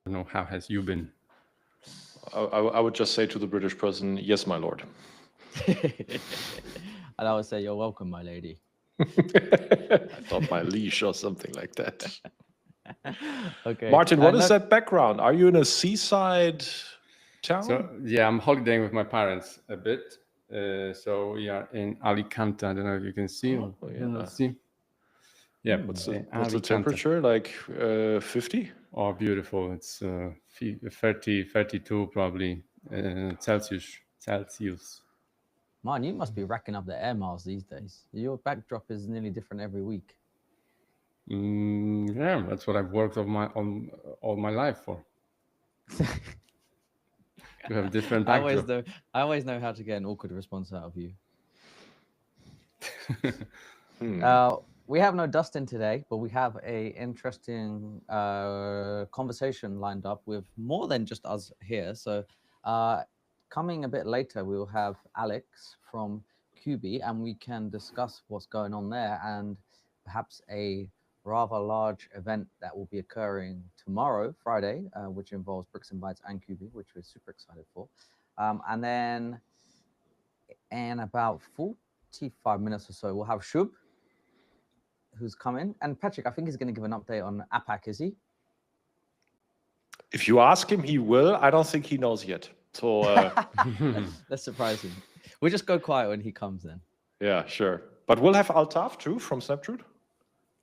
don't know, how has you been? I would just say to the British person, yes, my lord. And I would say, you're welcome, my lady. I thought my leash or something like that. Okay. Martin, what is No, that background? Are you in a seaside town? So yeah, I'm holidaying with my parents a bit. So we are in Alicante. I don't know if you can see. Oh, You yeah. see. Yeah, What's the Alicante. temperature? Like 50? Oh, beautiful. It's 30, 32 probably Celsius. Celsius. man, you must be racking up the air miles these days. Your backdrop is nearly different every week. Yeah, that's what I've worked all my life for. To have different I always backdrop. know. I always know how to get an awkward response out of you. We have no Dustin today, but we have a interesting conversation lined up with more than just us here. So, coming a bit later, we will have Alex from QB, and we can discuss what's going on there and perhaps a rather large event that will be occurring tomorrow, Friday, which involves Bricks and Bytes and QB, which we're super excited for. And then in about 45 minutes or so, we'll have Shub, who's coming. And Patrick, I think he's going to give an update on APAC, is he? If you ask him, he will. I don't think he knows yet. So, That's surprising. We'll just go quiet when he comes then. yeah, sure. But we'll have Altaf too from Snaptrude.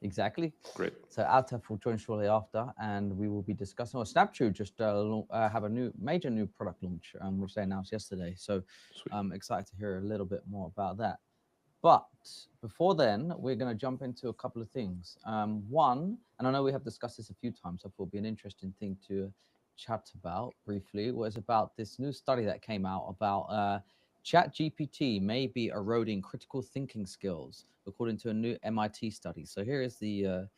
Exactly. Great. So Altaf will join shortly after, and we will be discussing. Or Snaptrude just have a major new product launch, which they announced yesterday. So I'm excited to hear a little bit more about that. But before then, we're going to jump into a couple of things. One, and I know we have discussed this a few times, so it will be an interesting thing to chat about briefly, was about this new study that came out about ChatGPT may be eroding critical thinking skills, according to a new MIT study. So here is the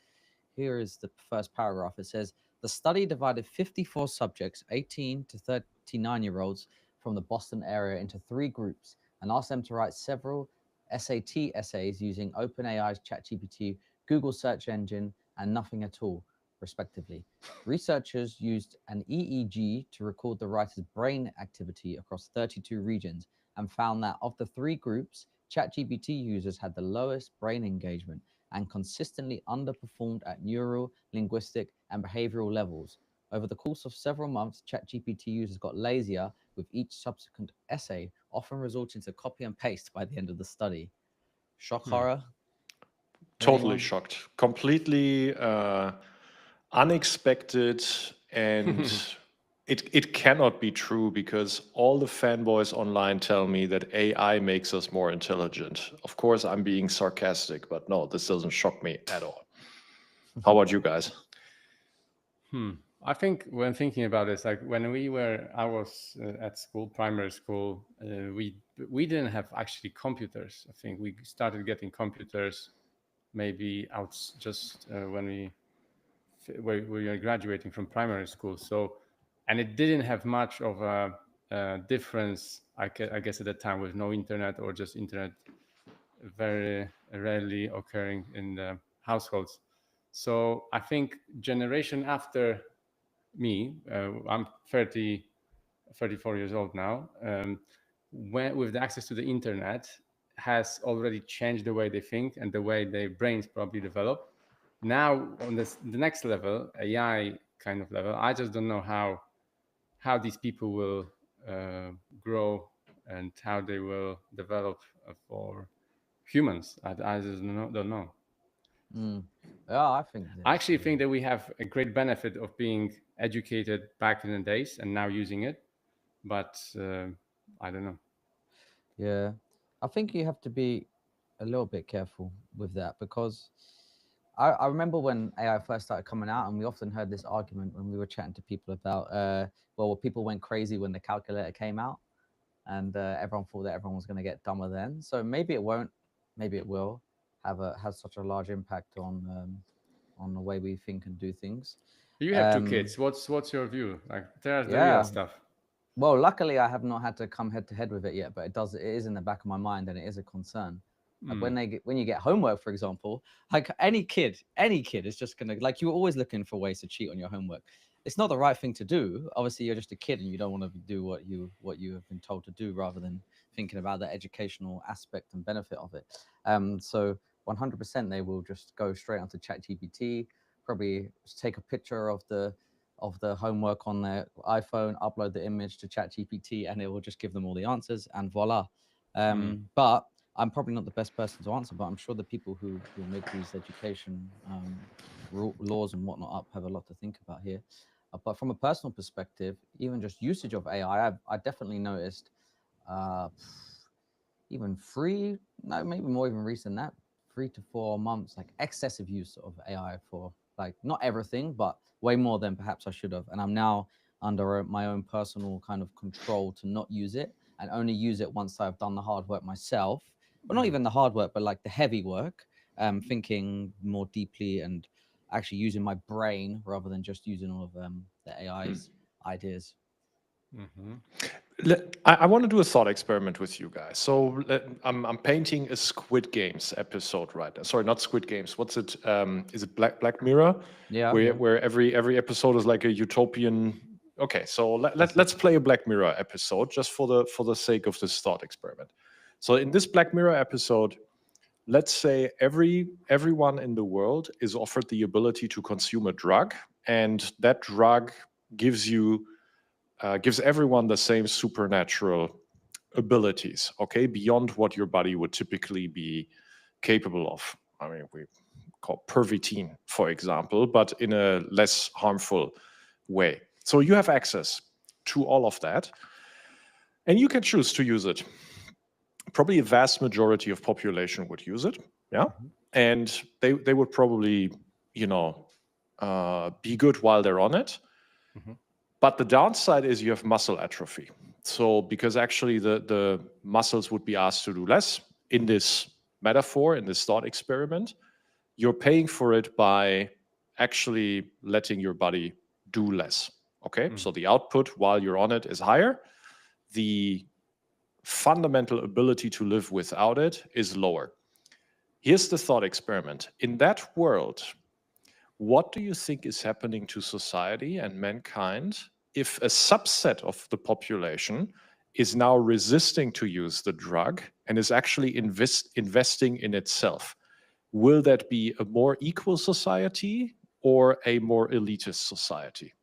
first paragraph. It says the study divided 54 subjects, 18 to 39-year-olds from the Boston area, into three groups and asked them to write several SAT essays using OpenAI's ChatGPT, Google search engine, and nothing at all, respectively. Researchers used an EEG to record the writer's brain activity across 32 regions and found that of the three groups, ChatGPT users had the lowest brain engagement and consistently underperformed at neural, linguistic, and behavioral levels. Over the course of several months, ChatGPT users got lazier with each subsequent essay, often resulting to copy and paste by the end of the study. Shock horror? Totally Anyone? shocked. Completely unexpected. And it cannot be true because all the fanboys online tell me that AI makes us more intelligent. Of course, I'm being sarcastic, but no, this doesn't shock me at all. How about you guys? I think when thinking about this, like when I was at school, primary school, we didn't have actually computers. I think we started getting computers maybe out just when we were graduating from primary school. So, and it didn't have much of a difference, I guess at that time, with no internet or just internet very rarely occurring in the households. So I think generation after me, I'm 34 years old now, with the access to the internet has already changed the way they think and the way their brains probably develop. Now on the next level, AI kind of level, I just don't know how these people will grow and how they will develop for humans. I just don't know. Yeah, I think I actually think that we have a great benefit of being educated back in the days and now using it, but I don't know. Yeah, I think you have to be a little bit careful with that because I remember when AI first started coming out, and we often heard this argument when we were chatting to people about, well, people went crazy when the calculator came out, and everyone thought that everyone was going to get dumber then. So maybe it won't, maybe it will have such a large impact on the way we think and do things. You have two kids. What's your view? Like, there's the real Yeah. stuff. Well, luckily, I have not had to come head to head with it yet, but it is in the back of my mind, and it is a concern. Like when you get homework, for example, like any kid is just gonna, like, you're always looking for ways to cheat on your homework. it's not the right thing to do. Obviously, you're just a kid and you don't want to do what you have been told to do, rather than thinking about the educational aspect and benefit of it. So 100% they will just go straight onto ChatGPT, probably take a picture of the homework on their iPhone, upload the image to ChatGPT, and it will just give them all the answers, and voila. But I'm probably not the best person to answer, but I'm sure the people who make these education laws and whatnot up have a lot to think about here. But from a personal perspective, even just usage of AI, I definitely noticed, uh, even no, maybe more even recent than that, 3 to 4 months, like excessive use of AI for like not everything, but way more than perhaps I should have. And I'm now under my own personal kind of control to not use it and only use it once I've done the hard work myself. But not even the hard work, but like the heavy work, thinking more deeply and actually using my brain rather than just using all of the AI's ideas. I want to do a thought experiment with you guys. So I'm painting a Squid Games episode right now. Sorry, not Squid Games. What's it? Is it Black Mirror? Yeah. Where every episode is like a utopian. Okay, so let's play a Black Mirror episode just for the sake of this thought experiment. So in this Black Mirror episode, let's say everyone in the world is offered the ability to consume a drug, and that drug gives everyone the same supernatural abilities, okay, beyond what your body would typically be capable of. I mean, we call pervitin, for example, but in a less harmful way. So you have access to all of that, and you can choose to use it. Probably a vast majority of population would use it, yeah, and they would probably, be good while they're on it. But the downside is you have muscle atrophy. So because actually the muscles would be asked to do less in this metaphor, in this thought experiment, you're paying for it by actually letting your body do less. Okay, so the output while you're on it is higher. The fundamental ability to live without it is lower. Here's the thought experiment. In that world, what do you think is happening to society and mankind if a subset of the population is now resisting to use the drug and is actually investing in itself? Will that be a more equal society or a more elitist society?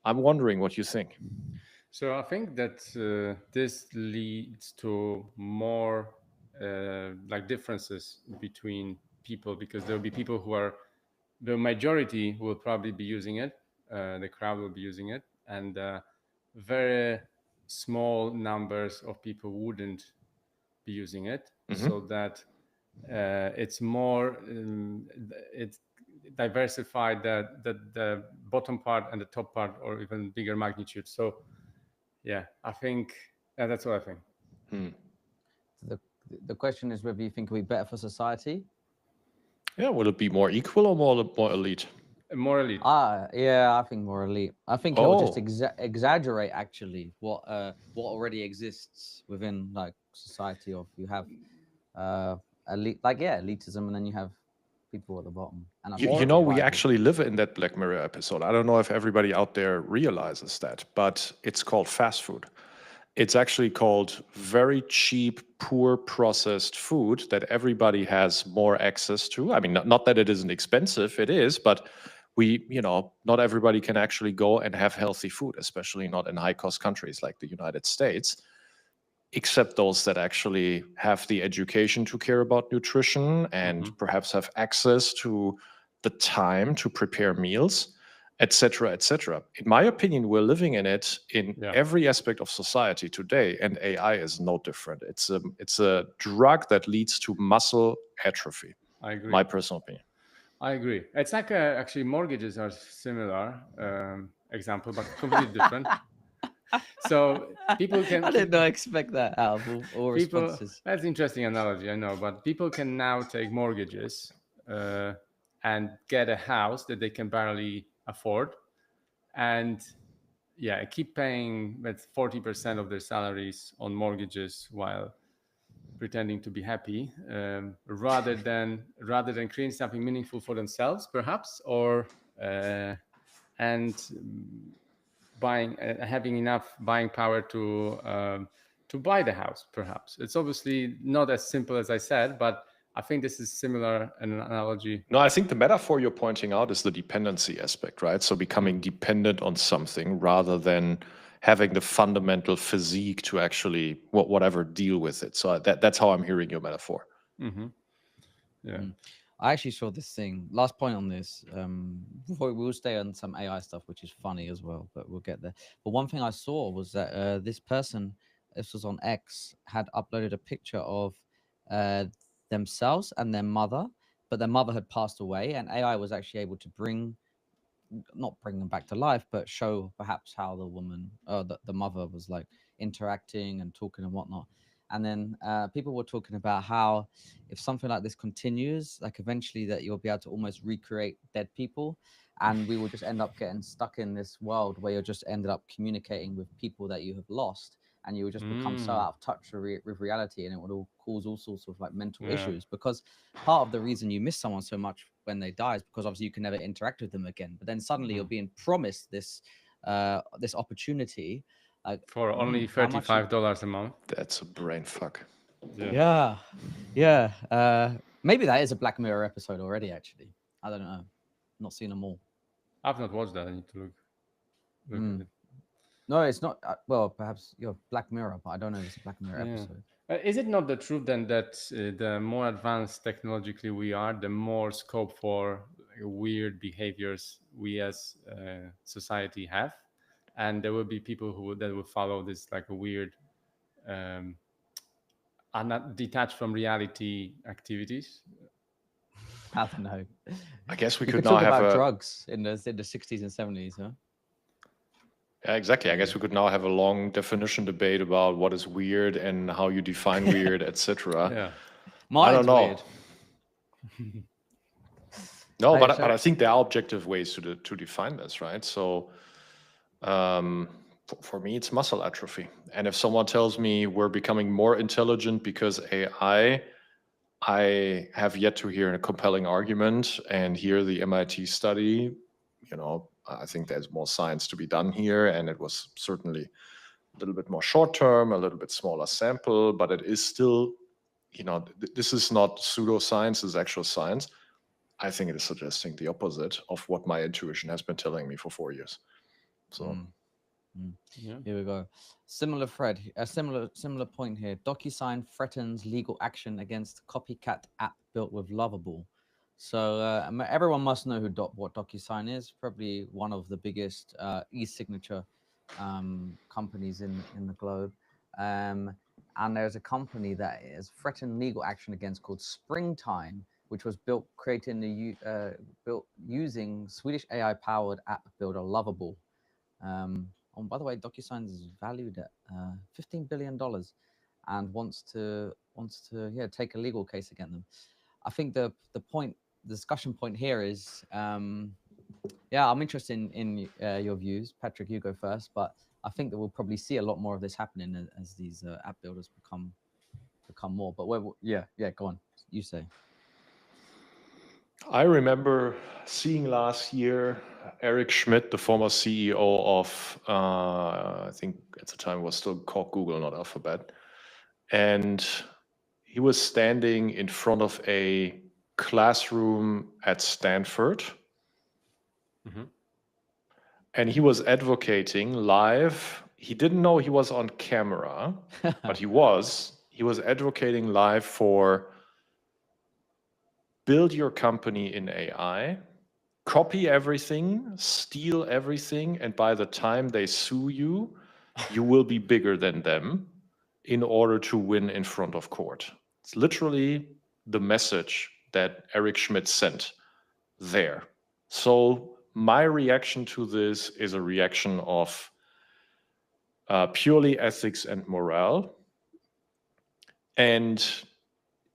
I'm wondering what you think. So I think that this leads to more like differences between people, because there will be people who are, the majority will probably be using it, the crowd will be using it, and very small numbers of people wouldn't be using it, so that it's more it's diversified, the bottom part and the top part, or even bigger magnitude. So yeah, I think that's what I think. The question is whether you think it would be better for society. Yeah, will it be more equal or more elite? More elite. Yeah, I think more elite. I think it will just Oh. exaggerate actually what already exists within like society. Of you have elite, like elitism, and then you have people at the bottom. And I think You it's know, we divided. actually live in that Black Mirror episode. I don't know if everybody out there realizes that, but it's called fast food. It's actually called very cheap, poor processed food that everybody has more access to. I mean, not that it isn't expensive, it is, but not everybody can actually go and have healthy food, especially not in high cost countries like the United States, except those that actually have the education to care about nutrition and perhaps have access to the time to prepare meals, etc., etc. In my opinion, we're living in it in every aspect of society today, and AI is no different. It's a drug that leads to muscle atrophy. I agree. My personal opinion. I agree. It's like actually mortgages are similar example, but completely different. So people can. I did not expect that out of all people. responses. That's an interesting analogy, I know, but people can now take mortgages and get a house that they can barely afford, and keep paying with 40% of their salaries on mortgages while pretending to be happy, rather than creating something meaningful for themselves, perhaps, or and having enough buying power to buy the house. Perhaps it's obviously not as simple as I said, but I think this is similar an analogy. No, I think the metaphor you're pointing out is the dependency aspect, right? So becoming dependent on something rather than having the fundamental physique to actually whatever deal with it. So that's how I'm hearing your metaphor. Mm-hmm. Yeah. I actually saw this thing. Last point on this. Before we'll stay on some AI stuff, which is funny as well, but we'll get there. But one thing I saw was that this person, this was on X, had uploaded a picture of themselves and their mother, but their mother had passed away, and AI was actually able to not bring them back to life, but show perhaps how the woman, the mother was like interacting and talking and whatnot. And then people were talking about how if something like this continues, like eventually that you'll be able to almost recreate dead people, and we will just end up getting stuck in this world where you're just ended up communicating with people that you have lost, and you will just become so out of touch with reality, and it would all cause all sorts of like mental issues, because part of the reason you miss someone so much when they die is because obviously you can never interact with them again, but then suddenly you're being promised this this opportunity for only $35 a month. That's a brain fuck. Yeah. Maybe that is a Black Mirror episode already, actually. I don't know. Not seen them all. I've not watched that. I need to look at it. No, it's not. Well, perhaps you're Black Mirror, but I don't know if it's a Black Mirror episode. Is it not the truth then that the more advanced technologically we are, the more scope for weird behaviors we as society have, and there will be people that will follow this like a weird, are not detached from reality activities? I don't know. I guess we You could could now talk have about a drugs in the 60s and 70s, huh? yeah, exactly. I guess we could now have a long definition debate about what is weird and how you define weird, etc. Yeah. I don't Mine's know. weird. No, Hey, but sorry. I think there are objective ways to define this, right? So for me, it's muscle atrophy. And if someone tells me we're becoming more intelligent because AI, I have yet to hear a compelling argument. And here, the MIT study, I think there's more science to be done here. And it was certainly a little bit more short term, a little bit smaller sample, but it is still, this is not pseudoscience, it's actual science. I think it is suggesting the opposite of what my intuition has been telling me for 4 years. So. Here we go. Similar thread, a similar point here. DocuSign threatens legal action against copycat app built with Lovable. So everyone must know what DocuSign is. Probably one of the biggest e-signature companies in the globe. And there's a company that is threatened legal action against called Springtime, which was built using Swedish AI-powered app builder Lovable. By the way, DocuSign is valued at $15 billion and wants to take a legal case against them. I think the discussion point here is, I'm interested in your views. Patrick, you go first, but I think that we'll probably see a lot more of this happening as these app builders become more. But go on, you say. I remember seeing last year Eric Schmidt, the former CEO of, I think at the time it was still called Google, not Alphabet. And he was standing in front of a classroom at Stanford. And he was advocating live. He didn't know he was on camera, but he was advocating live for build your company in AI, copy everything, steal everything, and by the time they sue you, you will be bigger than them in order to win in front of court. It's literally the message that Eric Schmidt sent there. So my reaction to this is a reaction of purely ethics and morale. And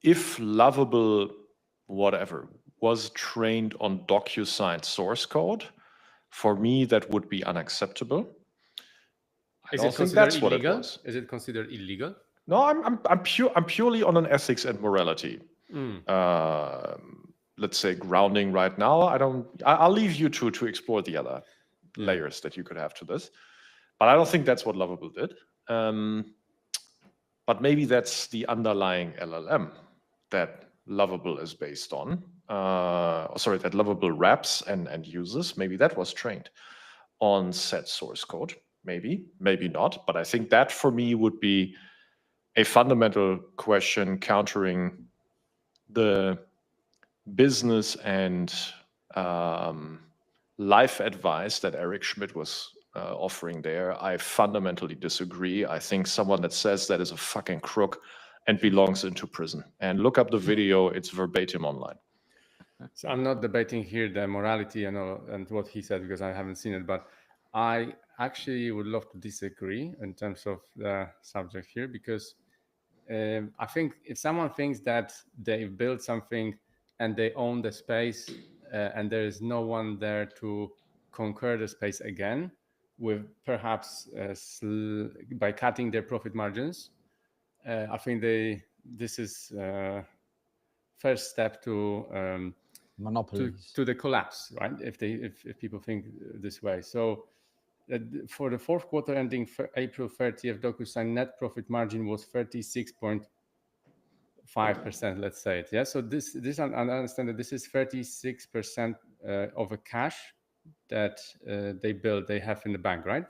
if Lovable whatever was trained on DocuSign source code, for me that would be unacceptable. I don't think that's what it was. Is it considered illegal? No, I'm purely on an ethics and morality. Let's say grounding right now. I'll leave you to explore the other. layers that you could have to this. But I don't think that's what Lovable did. But maybe that's the underlying LLM that Lovable is based on. That Lovable wraps and uses. Maybe that was trained on said source code. Maybe not. But I think that for me would be a fundamental question countering the business and life advice that Eric Schmidt was offering there. I fundamentally disagree. I think someone that says that is a fucking crook and belongs into prison. And look up the video, it's verbatim online. So I'm not debating here the morality and what he said because I haven't seen it, but I actually would love to disagree in terms of the subject here because I think if someone thinks that they built something and they own the space and there is no one there to conquer the space again, with perhaps by cutting their profit margins, I think this is first step to monopolies to the collapse, right? If people think this way. So for the fourth quarter ending April 30th, DocuSign net profit margin was 36.5%, let's say it. Yeah. So this I understand that this is 36% of a cash that they have in the bank, right?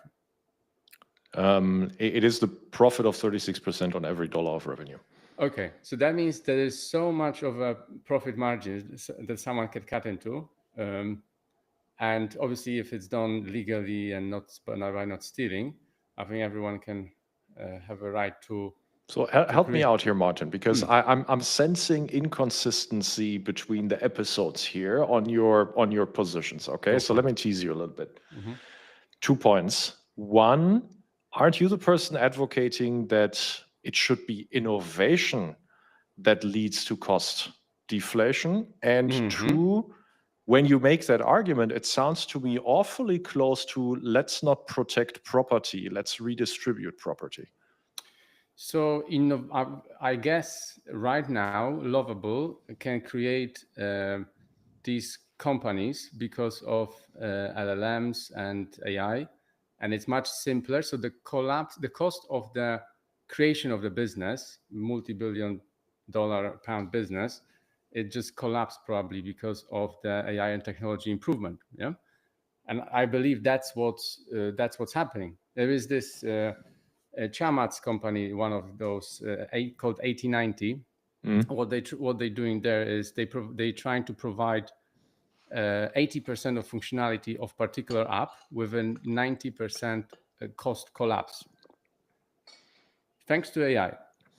It is the profit of 36% on every dollar of revenue. Okay, so that means there is so much of a profit margin that someone can cut into, and obviously, if it's done legally and not by not stealing, I think everyone can have a right to. So help me out here, Martin, because I'm sensing inconsistency between the episodes here on your positions. Okay, so let me tease you a little bit. 2 points. One, aren't you the person advocating that it should be innovation that leads to cost deflation? And two, when you make that argument, it sounds to me awfully close to let's not protect property, let's redistribute property. So I guess right now, Lovable can create these companies because of LLMs and AI, and it's much simpler. So the cost of the creation of the business, multi-billion-pound business, it just collapsed probably because of the AI and technology improvement. Yeah, and I believe that's what's happening. There is this. Chamat's company, one of those called 8090. What they're doing there is they trying to provide 80% of functionality of particular app with a 90% cost collapse, thanks to AI.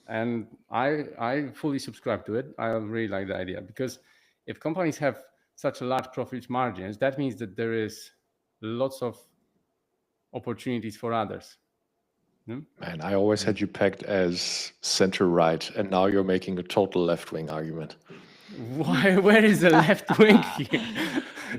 And I fully subscribe to it. I really like the idea because if companies have such a large profit margins, that means that there is lots of opportunities for others. Man, I always had you pegged as center right, and now you're making a total left-wing argument. Why? Where is the left wing here?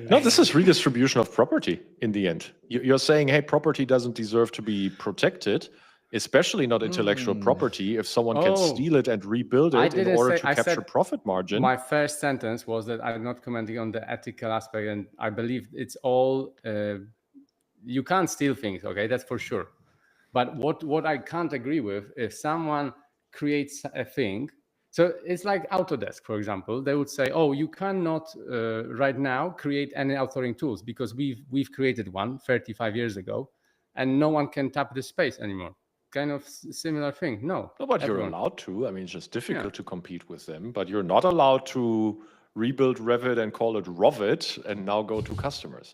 No, this is redistribution of property in the end. You're saying, hey, property doesn't deserve to be protected, especially not intellectual property, if someone can steal it and rebuild it in order to capture profit margin. My first sentence was that I'm not commenting on the ethical aspect, and I believe it's all, you can't steal things, okay? That's for sure. But what I can't agree with, if someone creates a thing, so it's like Autodesk, for example, they would say, oh, you cannot right now create any authoring tools because we've created one 35 years ago, and no one can tap the space anymore. Kind of similar thing. No, but you're allowed to. I mean, it's just difficult to compete with them. But you're not allowed to rebuild Revit and call it Rovit and now go to customers.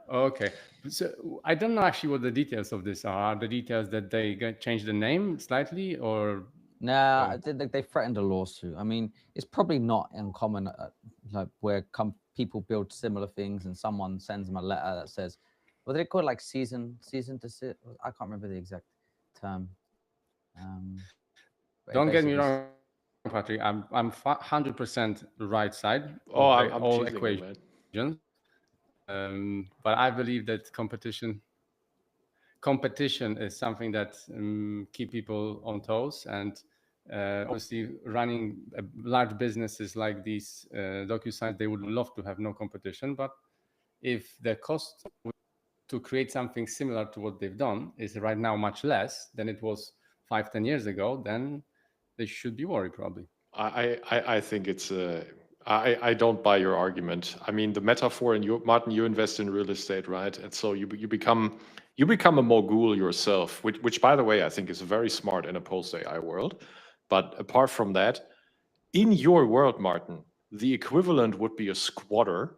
Okay, so I don't know actually what the details of this are. Are the details that they change the name slightly, or? No, they threatened a lawsuit. I mean, it's probably not uncommon, like where people build similar things, and someone sends them a letter that says, "What do they call it, like season to sit?" I can't remember the exact term. Don't get me wrong, Patrick. I'm 100% right side of I'm all teasing equations. But I believe that competition is something that keep people on toes, and obviously running large businesses like these DocuSign, they would love to have no competition. But if the cost to create something similar to what they've done is right now much less than it was 5-10 years ago, then they should be worried probably. I think it's I don't buy your argument. I mean, the metaphor, and Martin, you invest in real estate, right? And so you become a mogul yourself, which by the way I think is very smart in a post AI world. But apart from that, in your world, Martin, the equivalent would be a squatter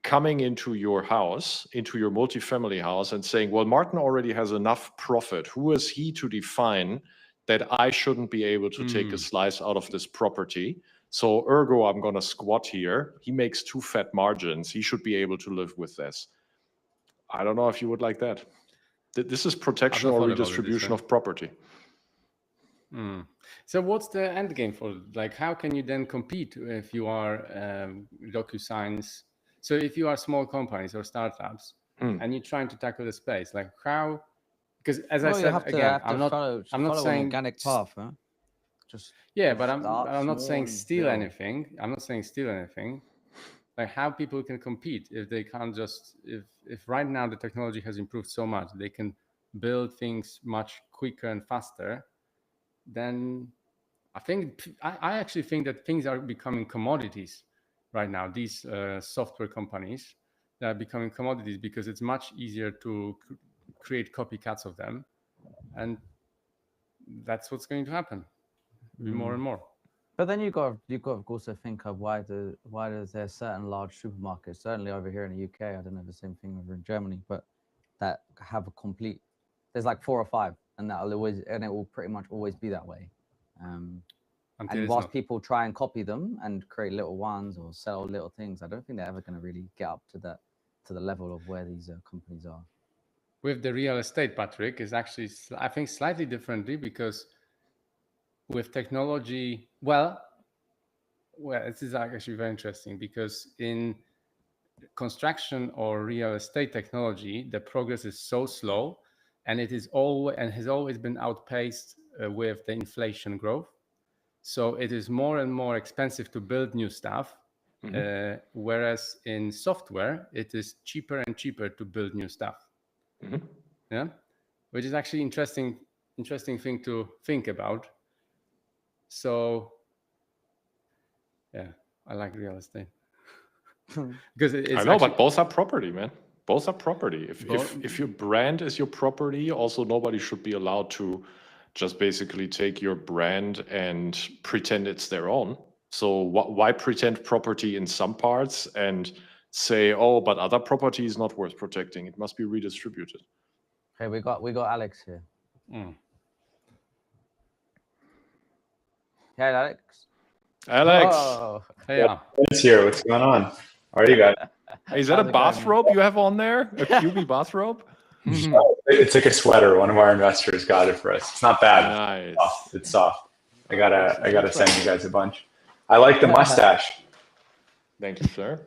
coming into your house, into your multifamily house, and saying, well, Martin already has enough profit. Who is he to define that I shouldn't be able to take a slice out of this property? So ergo, I'm going to squat here. He makes too fat margins. He should be able to live with this. I don't know if you would like that. This is protection or redistribution of property. So what's the end game for, like, how can you then compete if you are DocuSigns? So if you are small companies or startups and you're trying to tackle the space, like how, because as I said, again, I'm not saying organic path, huh? Just but I'm not saying steal anything. I'm not saying steal anything. Like how people can compete if they can't just, if right now the technology has improved so much, they can build things much quicker and faster, then I actually think that things are becoming commodities right now. These software companies, they are becoming commodities because it's much easier to create copycats of them, and that's what's going to happen more and more. But then you got to also think of why does there certain large supermarkets, certainly over here in the UK, I don't know the same thing over in Germany, but that have a complete, there's like 4 or 5, and it will pretty much always be that way. And whilst people try and copy them and create little ones or sell little things, I don't think they're ever going to really get up to the level of where these companies are. With the real estate, Patrick, is actually, I think, slightly differently, because with technology, well, this is actually very interesting, because in construction or real estate technology, the progress is so slow, and it is has always been outpaced with the inflation growth. So it is more and more expensive to build new stuff, whereas in software, it is cheaper and cheaper to build new stuff. Yeah, which is actually interesting thing to think about. So yeah, I like real estate because it's I know, but both are property, man. Both are property. If your brand is your property, also nobody should be allowed to just basically take your brand and pretend it's their own. So why pretend property in some parts and say, oh, but other property is not worth protecting? It must be redistributed. Okay, we got Alex here. Hey, Alex. Alex. Oh. Hey, yeah. It's here. What's going on? How are you guys? Hey, is that a bathrobe you have on there? A QB bathrobe? It's like a sweater. One of our investors got it for us. It's not bad. Nice. It's soft. I gotta send you guys a bunch. I like the mustache. Thank you, sir.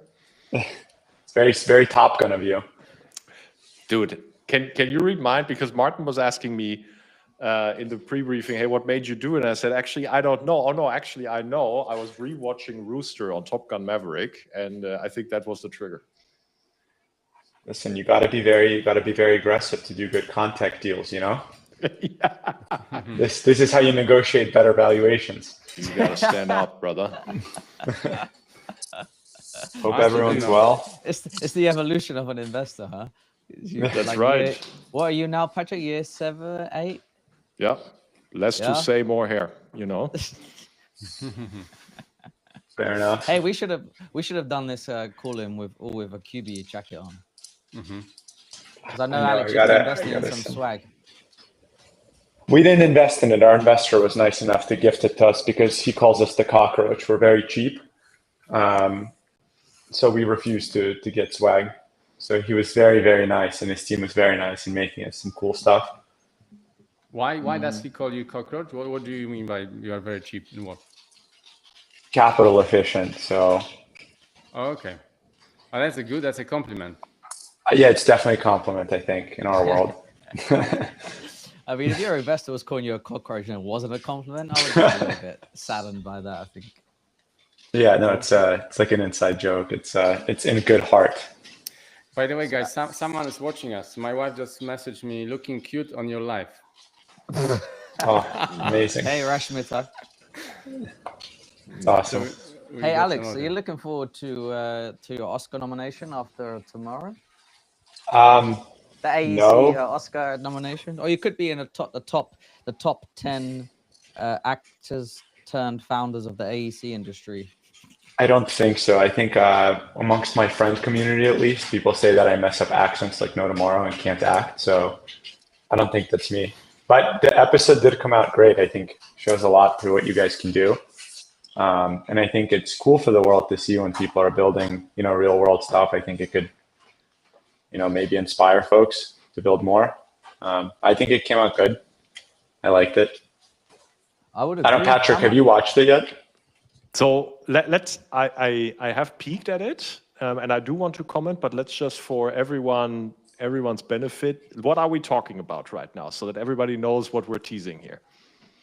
It's very, very Top Gun of you. Dude, can you read mine? Because Martin was asking me in the pre-briefing, hey, what made you do it? And I said, actually, I don't know. Oh no, actually, I know. I was rewatching Rooster on Top Gun Maverick, and I think that was the trigger. Listen, you gotta be very aggressive to do good contact deals. You know. Yeah. This is how you negotiate better valuations. You gotta stand up, brother. Hope everyone's well. It's the evolution of an investor, huh? That's right. What are you now, Patrick? Year 7, 8? Yeah. Less to say, more hair. You know. Fair enough. Hey, we should have done this call in with a QB jacket on. Because I know Alex is investing in some swag. We didn't invest in it. Our investor was nice enough to gift it to us because he calls us the cockroach. We're very cheap. So we refused to get swag. So he was very, very nice, and his team was very nice in making us some cool stuff. Why does he call you cockroach? What do you mean by you are very cheap in what? Capital efficient. So. Oh, okay. Oh, that's a compliment. Yeah, it's definitely a compliment, I think, in our world. I mean, if your investor was calling you a cockroach and it wasn't a compliment, I would be a little bit saddened by that, I think. Yeah, no, it's like an inside joke. It's in good heart. By the way, guys, someone is watching us. My wife just messaged me, looking cute on your live. Oh, amazing. Hey, Rashmita. It's awesome. So we Hey, got Alex, some are you looking forward to your Oscar nomination after tomorrow? The AEC No. Oscar nomination, or you could be in the top 10 actors turned founders of the AEC industry. I don't think so. I think amongst my friend community, at least, people say that I mess up accents like no tomorrow and can't act. So I don't think that's me. But the episode did come out great. I think shows a lot to what you guys can do. And I think it's cool for the world to see when people are building, real world stuff. I think it could, maybe inspire folks to build more. I think it came out good. I liked it. I would I don't, agree. Patrick, have you watched it yet? So I have peeked at it, and I do want to comment, but let's just for everyone's benefit, what are we talking about right now, so that everybody knows what we're teasing here?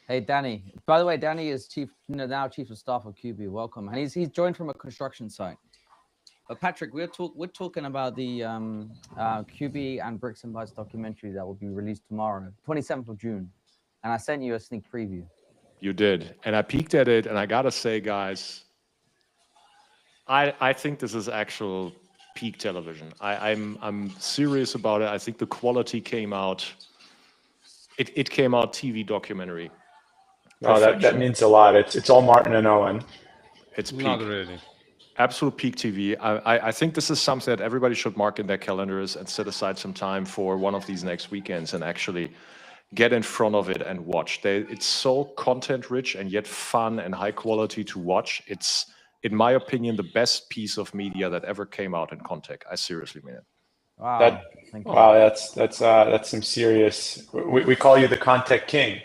Hey, Danny. By the way, Danny is now chief of staff of QB. Welcome, and he's joined from a construction site. But Patrick, we're talking about the QB and Bricks and Bytes documentary that will be released tomorrow, 27th of June, and I sent you a sneak preview. You did, and I peeked at it, and I gotta say, guys, I think this is actual peak television. I'm serious about it. I think the quality came out. It came out TV documentary. Oh, that means a lot. It's all Martin and Owen. It's peak. Not really. Absolute peak TV. I think this is something that everybody should mark in their calendars and set aside some time for one of these next weekends and actually get in front of it and watch. It's so content rich and yet fun and high quality to watch. It's, in my opinion, the best piece of media that ever came out in Contech. I seriously mean it. Wow. Wow, that's some serious. We call you the Contech King.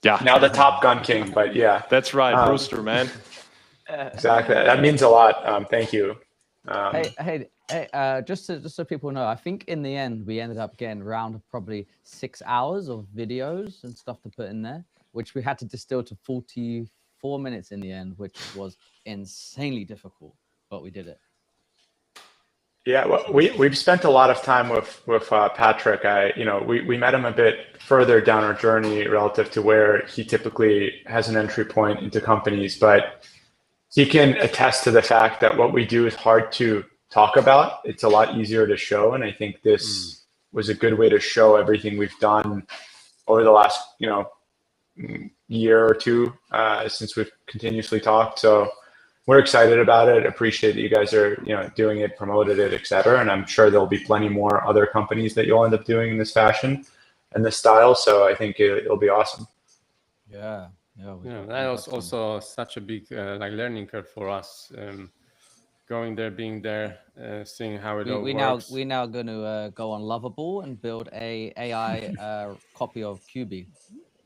Yeah. Now the Top Gun King, but yeah. That's right, Brewster, man. Exactly. That means a lot. Thank you. Hey, just so people know, I think in the end we ended up getting around probably 6 hours of videos and stuff to put in there, which we had to distill to 44 minutes in the end, which was insanely difficult, but we did it. Yeah, well, we've spent a lot of time with Patrick. We met him a bit further down our journey relative to where he typically has an entry point into companies, but he can attest to the fact that what we do is hard to talk about. It's a lot easier to show, and I think this was a good way to show everything we've done over the last year or two since we've continuously talked. So we're excited about it. Appreciate that you guys are doing it, promoted it, etc. And I'm sure there'll be plenty more other companies that you'll end up doing in this fashion and this style. So I think it'll be awesome. Yeah. That was also such a big learning curve for us. Going there, being there, seeing how it all works. We're now going to go on Lovable and build a AI copy of QB.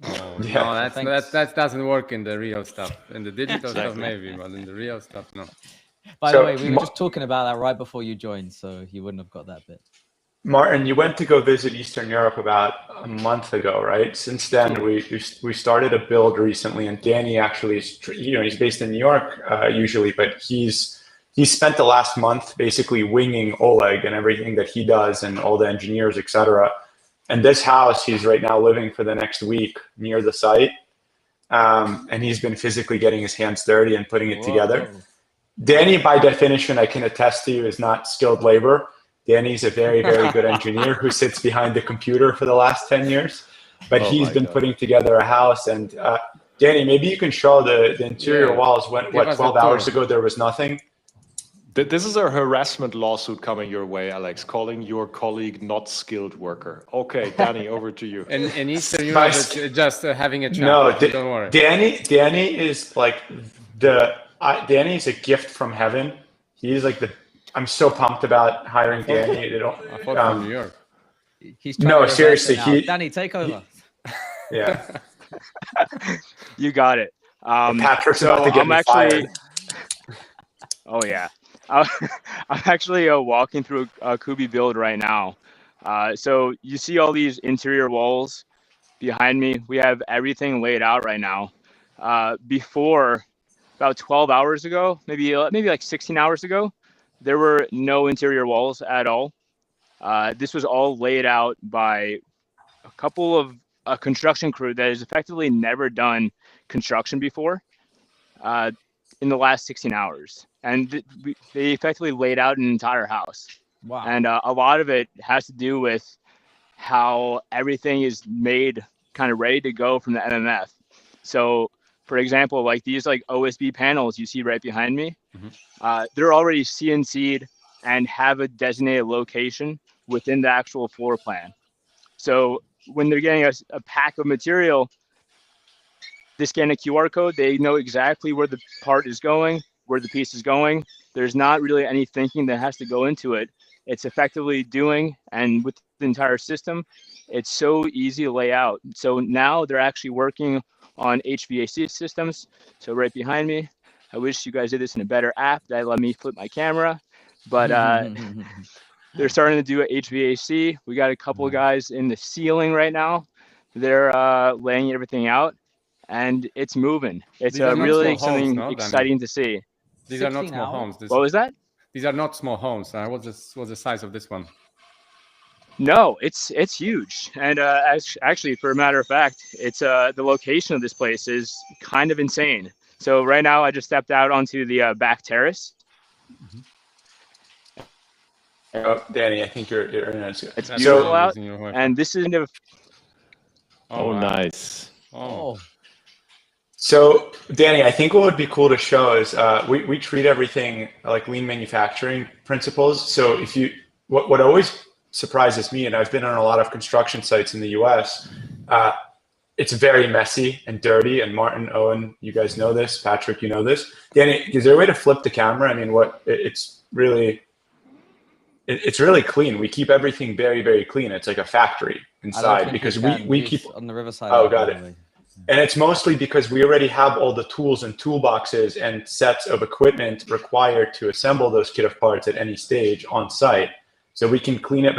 Oh, yeah. No, that doesn't work in the real stuff. In the digital stuff, maybe, but in the real stuff, no. By the way, we were just talking about that right before you joined, so you wouldn't have got that bit. Martin, you went to go visit Eastern Europe about a month ago, right? Since then, we started a build recently, and Danny actually is, he's based in New York usually, but he's spent the last month basically winging Oleg and everything that he does and all the engineers, etc. And this house, he's right now living for the next week near the site, and he's been physically getting his hands dirty and putting it together. Danny, by definition, I can attest to you, is not skilled labor. Danny's a very, very good engineer who sits behind the computer for the last 10 years, but he's been putting together a house. And Danny, maybe you can show the interior walls. What 12 hours ago, there was nothing. This is a harassment lawsuit coming your way, Alex, calling your colleague not skilled worker. Okay, Danny, over to you. In Eastern Europe, just having a chat. No, don't worry. Danny is like Danny is a gift from heaven. He's like I'm so pumped about hiring Danny. I thought from New York. No, seriously. Danny, take over. Yeah. You got it. Patrick's about to get fired. Oh, yeah. I'm actually walking through a Kubi build right now. So you see all these interior walls behind me. We have everything laid out right now. Before, about 12 hours ago, maybe like 16 hours ago, there were no interior walls at all. This was all laid out by a couple of a construction crew that has effectively never done construction before in the last 16 hours. And they effectively laid out an entire house. Wow. And a lot of it has to do with how everything is made kind of ready to go from the MMF. So, for example, like these like OSB panels you see right behind me, they're already CNC'd and have a designated location within the actual floor plan. So when they're getting a pack of material, they scan a QR code, they know exactly where the part is going, where the piece is going. There's not really any thinking that has to go into it. It's effectively doing, and with the entire system, it's so easy to lay out. So now they're actually working on HVAC systems. So right behind me, I wish you guys did this in a better app that let me flip my camera, but they're starting to do HVAC. We got a couple of guys in the ceiling right now. They're laying everything out, and it's moving. It's really something exciting to see. These are not small homes. What was that? These are not small homes. What's the size of this one? No, it's huge, and actually, for a matter of fact, it's the location of this place is kind of insane. So right now, I just stepped out onto the back terrace. Oh, Danny, I think your internet's good. It's beautiful out, and this is kind of. Oh, wow. Nice. Oh. So, Danny, I think what would be cool to show is we treat everything like lean manufacturing principles. So if you, what always surprises me, and I've been on a lot of construction sites in the US, it's very messy and dirty. And Martin, Owen, you guys know this. Patrick, you know this. Danny, is there a way to flip the camera? I mean, it's really clean. We keep everything very, very clean. It's like a factory inside because we keep on the riverside. Oh, got it. And it's mostly because we already have all the tools and toolboxes and sets of equipment required to assemble those kit of parts at any stage on site. So we can clean up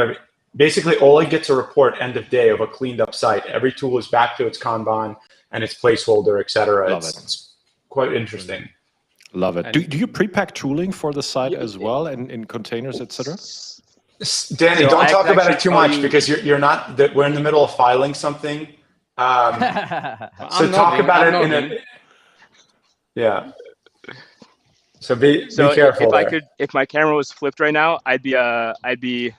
basically all it gets a report end of day of a cleaned up site. Every tool is back to its Kanban and its placeholder, et cetera. It's quite interesting. Love it. Do you pre-pack tooling for the site as well and in containers, etc.? Danny, don't talk about it too much because you're not. We're in the middle of filing something. So talk about it in a. Yeah. So be careful. If my camera was flipped right now, I'd be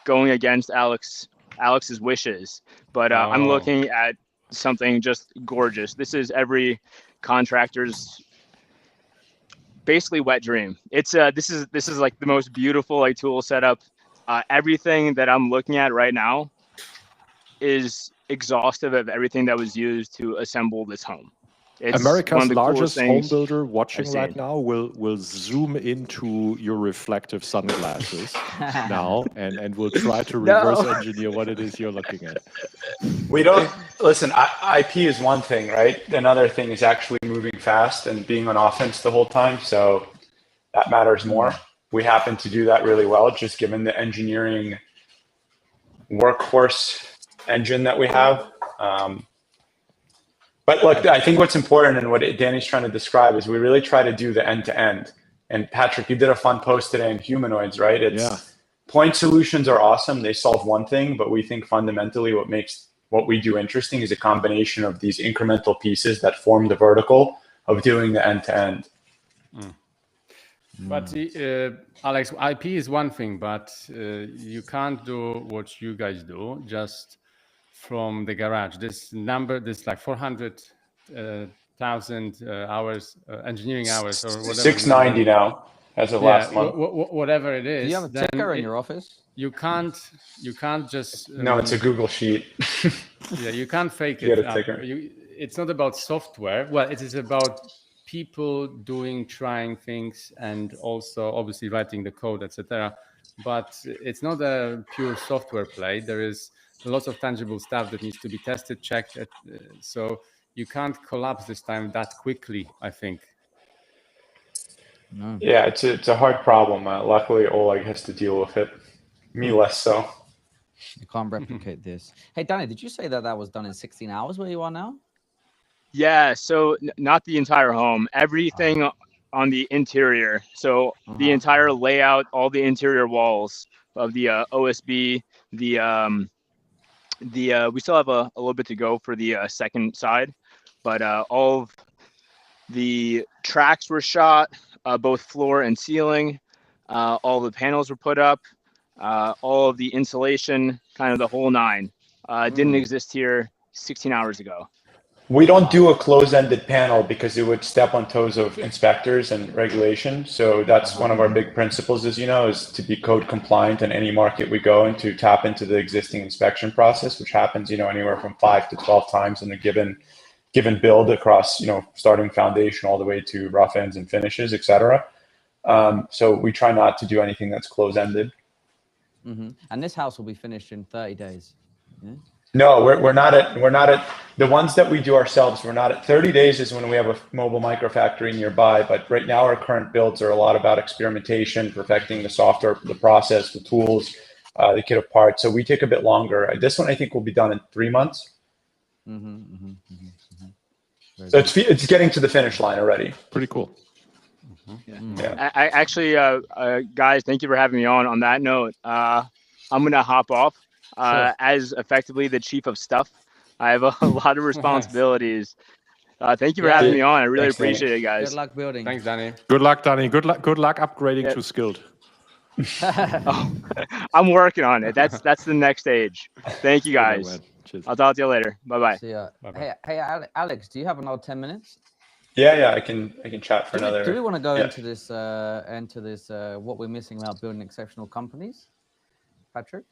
going against Alex's wishes. But I'm looking at something just gorgeous. This is every contractor's basically wet dream. It's this is like the most beautiful like tool setup. Everything that I'm looking at right now is exhaustive of everything that was used to assemble this home. It's America's largest home builder watching right now will zoom into your reflective sunglasses now and will try to reverse engineer what it is you're looking at. We don't listen. IP is one thing, right? Another thing is actually moving fast and being on offense the whole time. So that matters more. We happen to do that really well, just given the engineering workhorse engine that we have. But look, I think what's important and what Danny's trying to describe is we really try to do the end-to-end. And Patrick, you did a fun post today in humanoids, right? Point solutions are awesome. They solve one thing, but we think fundamentally what makes what we do interesting is a combination of these incremental pieces that form the vertical of doing the end-to-end. But Alex, IP is one thing, but you can't do what you guys do just from the garage. This like 400,000 hours, engineering hours, or whatever. 690 now, as of last month. Whatever it is. Do you have a ticker in your office? You can't just. No, it's a Google sheet. Yeah, you can't fake you it. Get a ticker. It's not about software. Well, it is about people trying things, and also obviously writing the code, etc. But it's not a pure software play. There is lots of tangible stuff that needs to be tested, checked. So you can't collapse this time that quickly, I think. No. Yeah, it's a hard problem. Luckily, Oleg has to deal with it. Me less so. You can't replicate this. Hey, Danny, did you say that was done in 16 hours where you are now? Yeah, so not the entire home. Everything on the interior. So the entire layout, all the interior walls of the OSB, the we still have a little bit to go for the second side, but all of the tracks were shot, both floor and ceiling. All the panels were put up. All of the insulation, kind of the whole nine, didn't exist here 16 hours ago. We don't do a close-ended panel because it would step on toes of inspectors and regulation. So that's one of our big principles, as you know, is to be code compliant in any market we go and to tap into the existing inspection process, which happens, anywhere from 5 to 12 times in a given build across, starting foundation all the way to rough ends and finishes, etc. So we try not to do anything that's close-ended. And this house will be finished in 30 days. Yeah? No, we're not at the ones that we do ourselves. We're not at 30 days is when we have a mobile microfactory nearby. But right now, our current builds are a lot about experimentation, perfecting the software, the process, the tools, the kit of parts. So we take a bit longer. This one I think will be done in 3 months. So it's getting to the finish line already. Pretty cool. Yeah. I actually, guys, thank you for having me on. On that note, I'm gonna hop off. As effectively the chief of stuff, I have a lot of responsibilities. Thank you for having me on. I really appreciate it, guys. Good luck building. Thanks, Danny. Good luck, Danny. Good luck upgrading to skilled. I'm working on it. That's the next stage. Thank you, guys. I'll talk to you later. Bye-bye. See ya. Hey, Alex, do you have another 10 minutes? Yeah, I can chat for another. Do we want to go into this what we're missing about building exceptional companies, Patrick?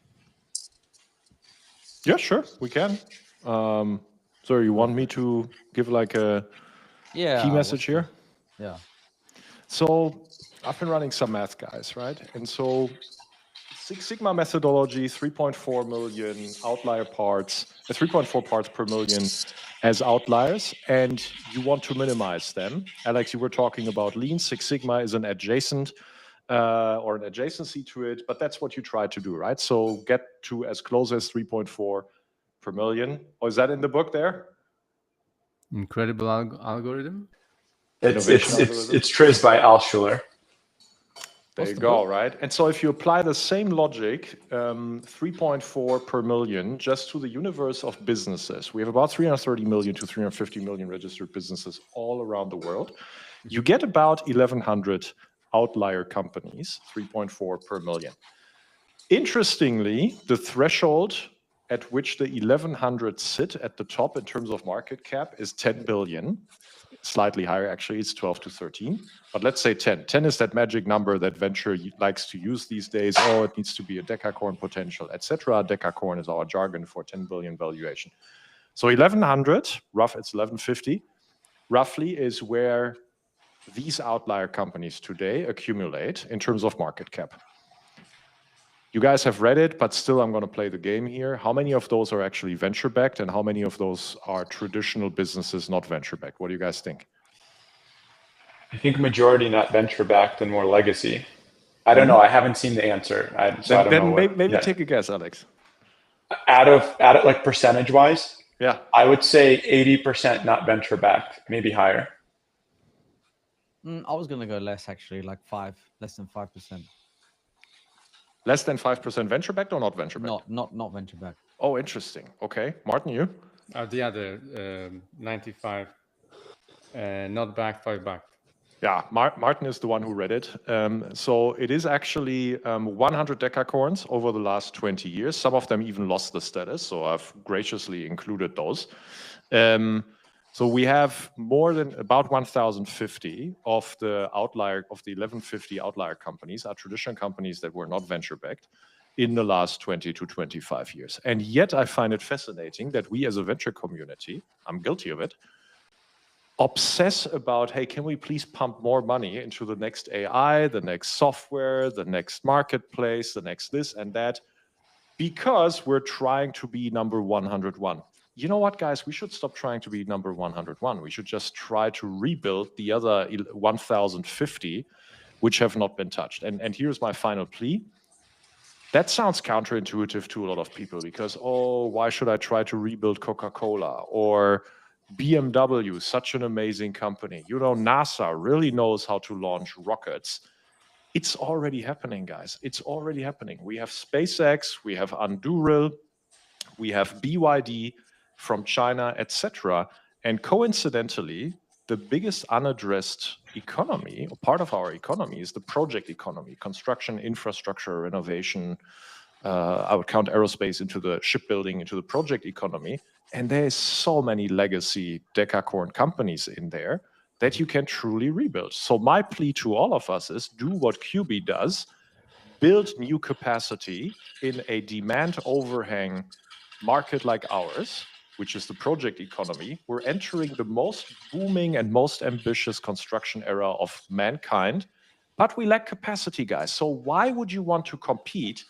Yeah, sure, we can. So you want me to give like a key message here? Yeah. So I've been running some math, guys, right? And so Six Sigma methodology, 3.4 million outlier parts, 3.4 parts per million as outliers, and you want to minimize them. Alex, you were talking about lean. Six Sigma is an adjacent or an adjacency to it, but that's what you try to do, right? So get to as close as 3.4 per million. Oh, is that in the book there? Incredible algorithm. It's Triz by Altschuler. There you go, right? And so if you apply the same logic, 3.4 per million, just to the universe of businesses, we have about 330 million to 350 million registered businesses all around the world. You get about 1,100 outlier companies, 3.4 per million. Interestingly, the threshold at which the 1,100 sit at the top in terms of market cap is 10 billion. Slightly higher, actually, it's 12 to 13. But let's say 10. 10 is that magic number that venture likes to use these days. Oh, it needs to be a decacorn potential, etc. Decacorn is our jargon for 10 billion valuation. So 1,100, it's 1,150, roughly is where these outlier companies today accumulate in terms of market cap. You guys have read it, but still I'm going to play the game here. How many of those are actually venture-backed and how many of those are traditional businesses not venture-backed? What do you guys think? I think majority not venture-backed and more legacy. I don't know. I haven't seen the answer. I don't know. Maybe take a guess, Alex. Out of like percentage-wise, yeah, I would say 80% not venture-backed, maybe higher. I was going to go less, actually, like less than 5%. Less than 5% venture-backed or not venture-backed? Not venture-backed. Oh, interesting. Okay. Martin, you? The other 95 not backed, 5 backed. Yeah, Martin is the one who read it. So it is actually 100 decacorns over the last 20 years. Some of them even lost the status, so I've graciously included those. So we have more than about 1,050 of the 1,150 outlier companies are traditional companies that were not venture-backed in the last 20 to 25 years. And yet I find it fascinating that we as a venture community, I'm guilty of it, obsess about, hey, can we please pump more money into the next AI, the next software, the next marketplace, the next this and that, because we're trying to be number 101. You know what, guys? We should stop trying to be number 101. We should just try to rebuild the other 1,050, which have not been touched. And here's my final plea. That sounds counterintuitive to a lot of people because, oh, why should I try to rebuild Coca-Cola or BMW, such an amazing company. You know, NASA really knows how to launch rockets. It's already happening, guys. It's already happening. We have SpaceX, we have Anduril, we have BYD from China, etc. And coincidentally, the biggest unaddressed economy, or part of our economy, is the project economy, construction, infrastructure, renovation. I would count aerospace into the shipbuilding, into the project economy. And there's so many legacy decacorn companies in there that you can truly rebuild. So my plea to all of us is do what QB does, build new capacity in a demand overhang market like ours, which is the project economy. We're entering the most booming and most ambitious construction era of mankind, but we lack capacity, guys. So why would you want to compete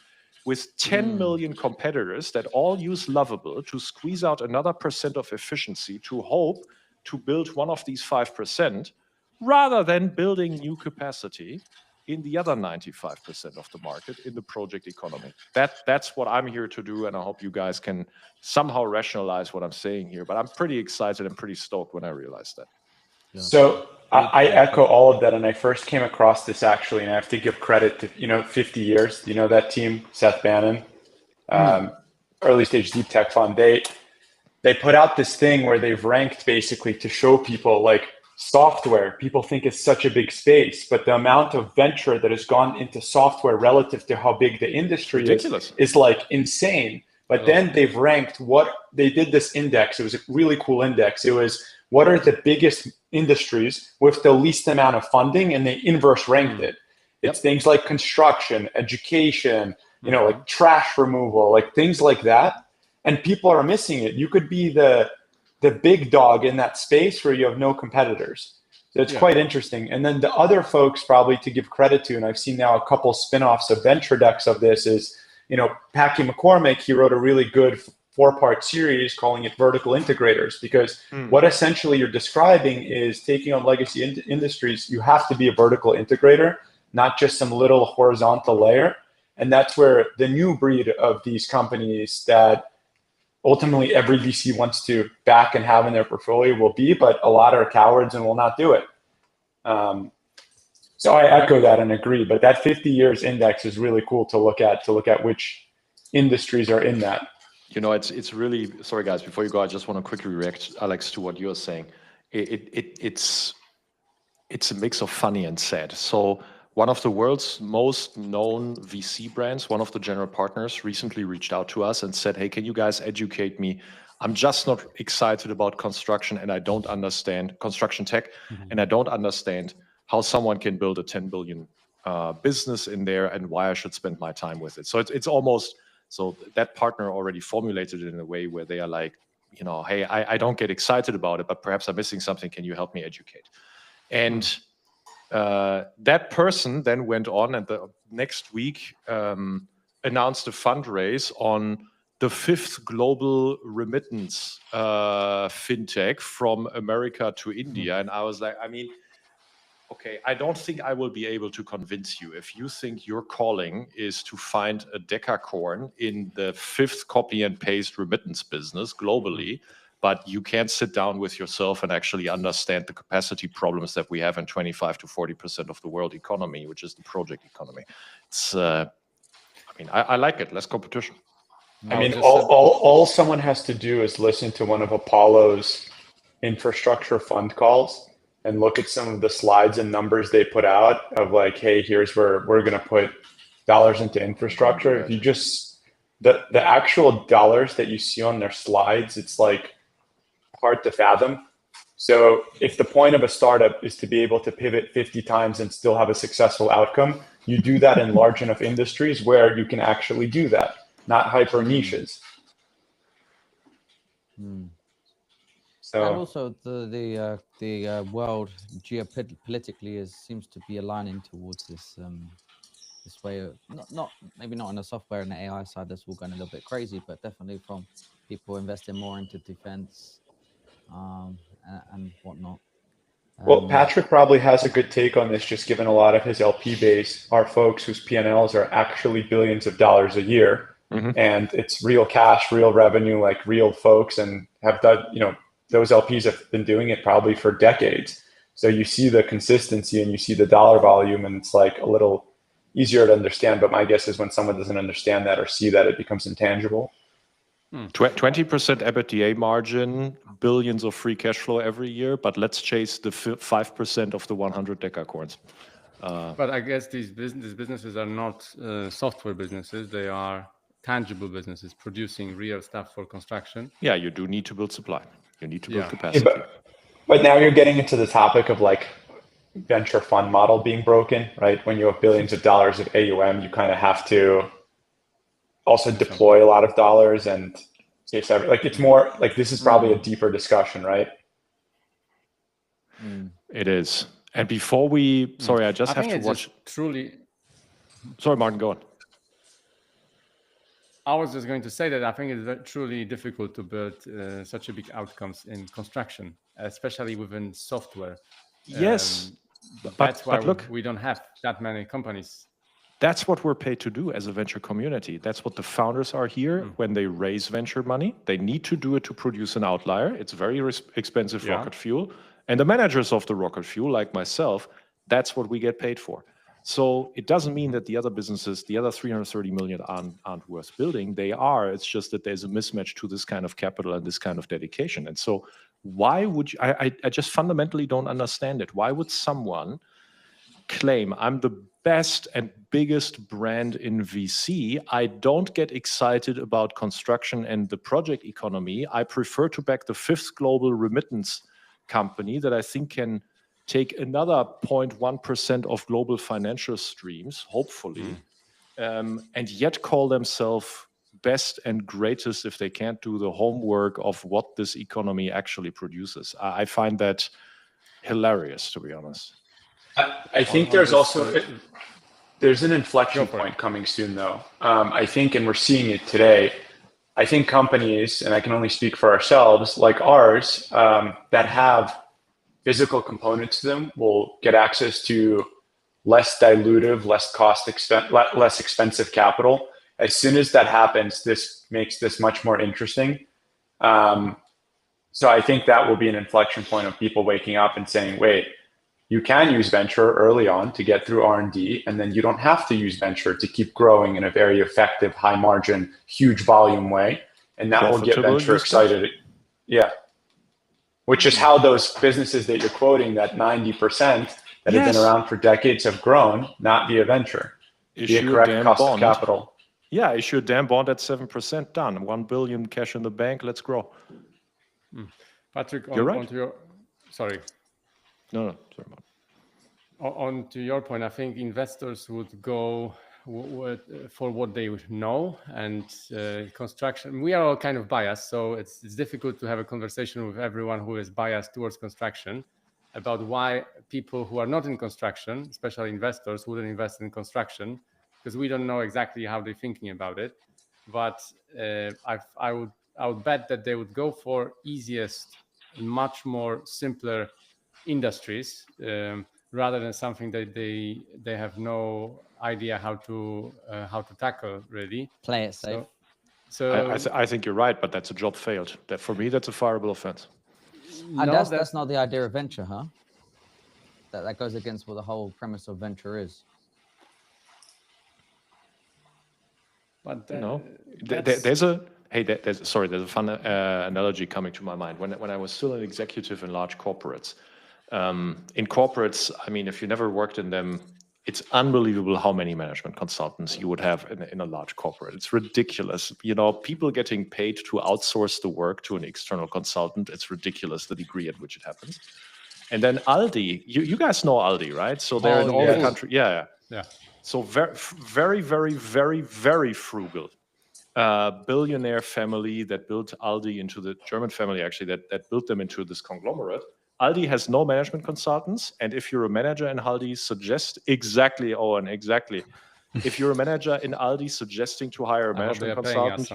with 10 million competitors that all use Lovable to squeeze out another % of efficiency to hope to build one of these 5%, rather than building new capacity in the other 95% of the market in the project economy? That's what I'm here to do, and I hope you guys can somehow rationalize what I'm saying here. But I'm pretty excited and pretty stoked when I realized that. Yeah. So I echo all of that, and I first came across this actually, and I have to give credit to 50 years. You know that team, Seth Bannon, early stage deep tech fund. They put out this thing where they've ranked basically to show people like software. People think it's such a big space, but the amount of venture that has gone into software relative to how big the industry is like insane. But then they've ranked they did this index. It was a really cool index. It was what are the biggest industries with the least amount of funding, and they inverse ranked it. It's things like construction, education, like trash removal, like things like that. And people are missing it. You could be the big dog in that space where you have no competitors. So it's quite interesting. And then the other folks probably to give credit to, and I've seen now a couple spin-offs of venture decks of this, is, Packy McCormick, he wrote a really good 4-part series calling it Vertical Integrators, because what essentially you're describing is taking on legacy industries. You have to be a vertical integrator, not just some little horizontal layer. And that's where the new breed of these companies that ultimately every VC wants to back and have in their portfolio will be, but a lot are cowards and will not do it. So I echo that and agree, but that 50 years index is really cool to look at which industries are in that. It's really, sorry guys, before you go, I just want to quickly react, Alex, to what you're saying. It's a mix of funny and sad. So one of the world's most known VC brands, one of the general partners, recently reached out to us and said, hey, can you guys educate me? I'm just not excited about construction, and I don't understand construction tech, and I don't understand how someone can build a 10 billion business in there and why I should spend my time with it. So it's almost, so that partner already formulated it in a way where they are like, hey, I don't get excited about it, but perhaps I'm missing something. Can you help me educate? And that person then went on and the next week announced a fundraise on the 5th global remittance fintech from America to India. And I was like, okay, I don't think I will be able to convince you if you think your calling is to find a decacorn in the 5th copy and paste remittance business globally, but you can't sit down with yourself and actually understand the capacity problems that we have in 25 to 40% of the world economy, which is the project economy. It's, I like it. Less competition. All someone has to do is listen to one of Apollo's infrastructure fund calls and look at some of the slides and numbers they put out of like, hey, here's where we're going to put dollars into infrastructure. If you just, the actual dollars that you see on their slides, it's like hard to fathom. So if the point of a startup is to be able to pivot 50 times and still have a successful outcome, you do that in large enough industries where you can actually do that, not hyper niches. So, and also the world geopolitically seems to be aligning towards this this way of maybe not on the software and the AI side, that's all going a little bit crazy, but definitely from people investing more into defense and whatnot. Well, Patrick probably has a good take on this, just given a lot of his LP base are folks whose P&Ls are actually billions of dollars a year. And it's real cash, real revenue, like real folks, and have done, those LPs have been doing it probably for decades. So you see the consistency and you see the dollar volume, and it's like a little easier to understand. But my guess is when someone doesn't understand that or see that, it becomes intangible. 20% EBITDA margin, billions of free cash flow every year, but let's chase the 5% of the 100 decacorns. But I guess these businesses are not software businesses. They are tangible businesses producing real stuff for construction. Yeah, you do need to build supply. You need to build Yeah. capacity. But now you're getting into the topic of like venture fund model being broken, right? When you have billions of dollars of AUM, you kind of have to also deploy a lot of dollars and chase every, like it's more like this is probably a deeper discussion, right? It is. And before we, sorry, I just have to watch. Truly. Sorry, Martin, go on. I was just going to say that I think it's truly difficult to build such a big outcomes in construction, especially within software. Yes, that's why look, we don't have that many companies. That's what we're paid to do as a venture community. That's what the founders are here when they raise venture money. They need to do it to produce an outlier. It's very expensive rocket fuel. And the managers of the rocket fuel, like myself, that's what we get paid for. So it doesn't mean that the other businesses, the other 330 million aren't worth building. They are. It's just that there's a mismatch to this kind of capital and this kind of dedication. And so why would you, I just fundamentally don't understand it. Why would someone claim I'm the best and biggest brand in VC? I don't get excited about construction and the project economy. I prefer to back the fifth global remittance company that I think can take another 0.1% of global financial streams, hopefully, and yet call themselves best and greatest if they can't do the homework of what this economy actually produces. I find that hilarious, to be honest. I think there's also there's an inflection point coming soon, though. I think, and we're seeing it today. I think companies, and I can only speak for ourselves, like ours, that have physical components to them, will get access to less dilutive, less expensive capital. As soon as that happens, this makes this much more interesting. So I think that will be an inflection point of people waking up and saying, wait, you can use venture early on to get through R&D, and then you don't have to use venture to keep growing in a very effective, high margin, huge volume way. And that will get venture excited. Yeah. Which is how those businesses that you're quoting, that 90% that have been around for decades, have grown, not via venture, via correct cost of capital. Yeah, issue a damn bond at 7%, done. 1 billion cash in the bank, let's grow. Patrick, you're right. Sorry. No, sorry. On to your point, I think investors would go for what they would know, and construction. We are all kind of biased, so it's difficult to have a conversation with everyone who is biased towards construction about why people who are not in construction, especially investors, wouldn't invest in construction, because we don't know exactly how they're thinking about it. But I would bet that they would go for easiest, much more simpler industries rather than something that they have no idea how to tackle, really. Play it safe. So I think you're right, but that's a job failed. That for me, that's a fireable offense. And that's not the idea of venture, huh? That goes against what the whole premise of venture is. But there's a fun analogy coming to my mind. When I was still an executive in large corporates, in corporates, I mean, if you never worked in them, it's unbelievable how many management consultants you would have in a large corporate. It's ridiculous. You know, people getting paid to outsource the work to an external consultant. It's ridiculous the degree at which it happens. And then Aldi, you guys know Aldi, right? So they're in all the country. Yeah. So very, very, very, very, very frugal. Billionaire family that built Aldi into the German family, actually, that built them into this conglomerate. Aldi has no management consultants, and if you're a manager in Aldi, if you're a manager in Aldi suggesting to hire a management consultant,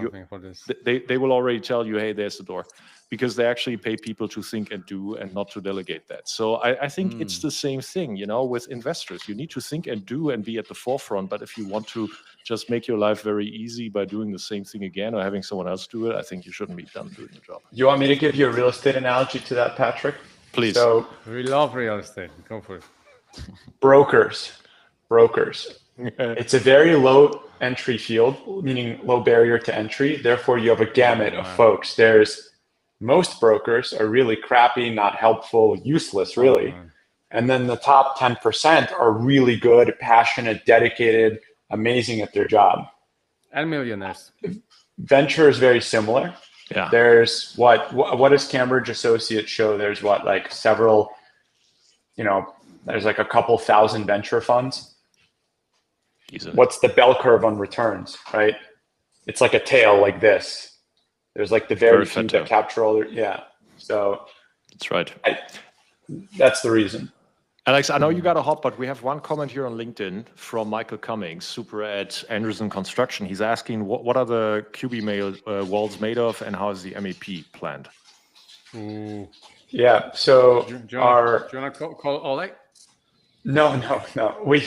they will already tell you, hey, there's the door. because they actually pay people to think and do and not to delegate that. So I think it's the same thing, with investors. You need to think and do and be at the forefront. But if you want to just make your life very easy by doing the same thing again or having someone else do it, I think you shouldn't be done doing the job. You want me to give you a real estate analogy to that, Patrick? Please. So We love real estate. Go for it. brokers. It's a very low entry field, meaning low barrier to entry. Therefore, you have a gamut of folks. There's most brokers are really crappy, not helpful, useless, really. And then the top 10% are really good, passionate, dedicated, amazing at their job. And millionaires. Venture is very similar. Yeah. There's what does Cambridge Associates show? There's several, there's like a couple thousand venture funds. Easily. What's the bell curve on returns, right? It's like a tail like this. There's like the very few that capture all their, So that's right. That's the reason. Alex, I know you got to hop, but we have one comment here on LinkedIn from Michael Cummings, super at Anderson Construction. He's asking, what are the QB walls made of and how is the MEP planned? Ooh. Yeah, so Do you want to call Oleg? No. We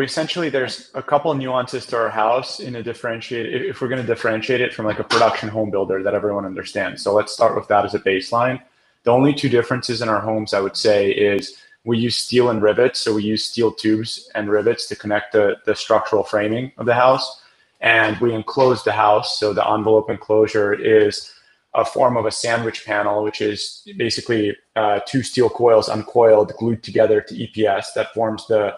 essentially, there's a couple nuances to our house in a differentiate. If we're going to differentiate it from like a production home builder that everyone understands. So let's start with that as a baseline. The only two differences in our homes, I would say, is we use steel and rivets. So we use steel tubes and rivets to connect the structural framing of the house. And we enclose the house. So the envelope enclosure is a form of a sandwich panel, which is basically two steel coils uncoiled, glued together to EPS that forms the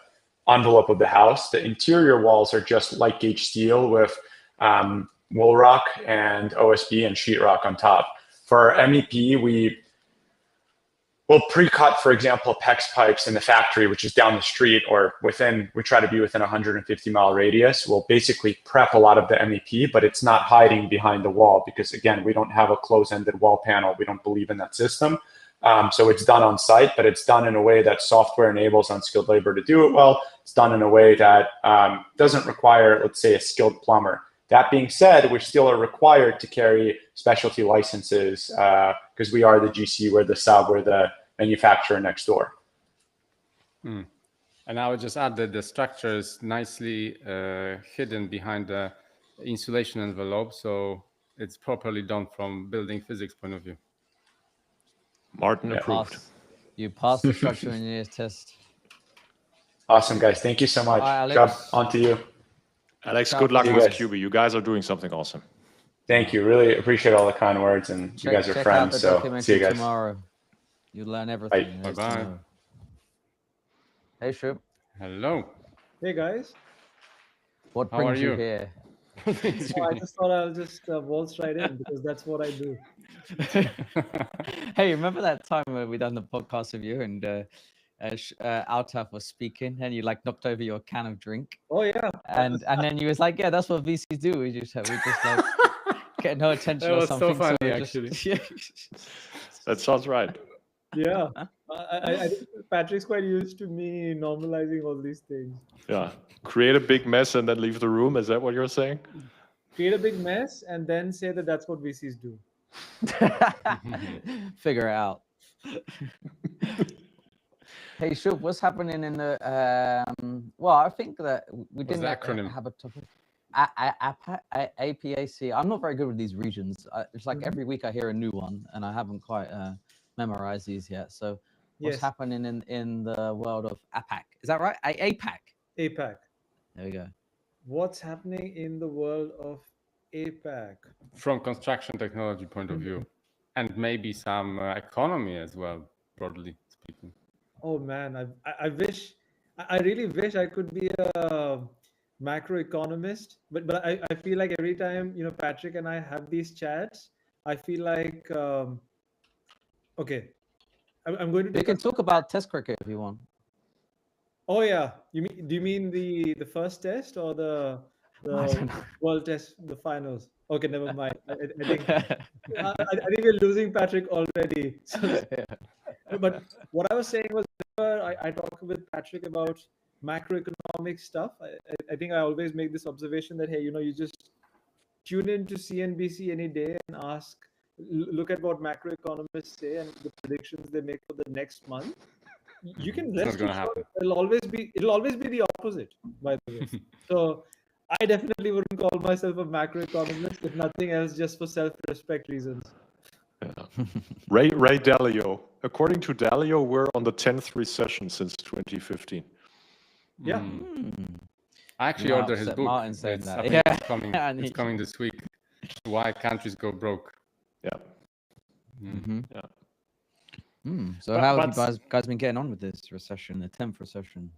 envelope of the house. The interior walls are just light gauge steel with wool rock and OSB and sheetrock on top. For our MEP, we'll pre-cut, for example, PEX pipes in the factory, which is down the street or we try to be within a 150-mile radius. We'll basically prep a lot of the MEP, but it's not hiding behind the wall because, again, we don't have a close-ended wall panel. We don't believe in that system. So it's done on site, but it's done in a way that software enables unskilled labor to do it well. It's done in a way that doesn't require, let's say, a skilled plumber. That being said, we still are required to carry specialty licenses because we are the GC, we're the sub, we're the manufacturer next door. And I would just add that the structure is nicely hidden behind the insulation envelope, so it's properly done from building physics point of view. Martin approved. You passed the structural engineer's test. Awesome, guys. Thank you so much. Job on to you. Alex, good luck with QB. You guys are doing something awesome. Thank you. Really appreciate all the kind words, and you guys are friends. So see you guys tomorrow. You learn everything. Bye. Hey, Shub. Hello. Hey, guys. What brings you here? So I just thought I'll just waltz right in because that's what I do. Hey, remember that time where we done the podcast with you and Altaf was speaking and you knocked over your can of drink? Oh yeah. And then you was like, yeah, that's what VCs do. We just get no attention that or was something. So funny, so actually. That sounds right. Yeah. I think Patrick's quite used to me normalizing all these things. Yeah. Create a big mess and then leave the room. Is that what you're saying? Create a big mess and then say that that's what VCs do. Figure it out. Hey, Shub, what's happening in the well, I think that we didn't have a topic. APAC. I'm not very good with these regions. It's like every week I hear a new one and I haven't quite memorized these yet. So what's happening in the world of APAC? Is that right? APAC. APAC. There we go. What's happening in the world of APAC? From construction technology point of view, and maybe some economy as well, broadly speaking. Oh man, I really wish I could be a macroeconomist, but I feel like every time Patrick and I have these chats, I feel like okay, I'm going to. We can talk about test cricket if you want. Oh yeah, do you mean the first test or the world test, the finals? Okay, never mind. I think we're losing Patrick already. So, but what I was saying was, whenever I talk with Patrick about macroeconomic stuff, I think I always make this observation that hey, you just tune into CNBC any day and look at what macroeconomists say and the predictions they make for the next month, you can It's not rest gonna assured happen. it'll always be the opposite, by the way. So I definitely wouldn't call myself a macroeconomist, if nothing else, just for self-respect reasons. Ray Dalio. According to Dalio, we're on the 10th recession since 2015. Yeah. I actually Might ordered his upset book. Martin saying It's, that. I think Yeah. it's coming. I It's need coming this week. Why countries go broke. Yeah. Mhm. Yeah. So But- how have but- you guys been getting on with this recession, the 10th recession?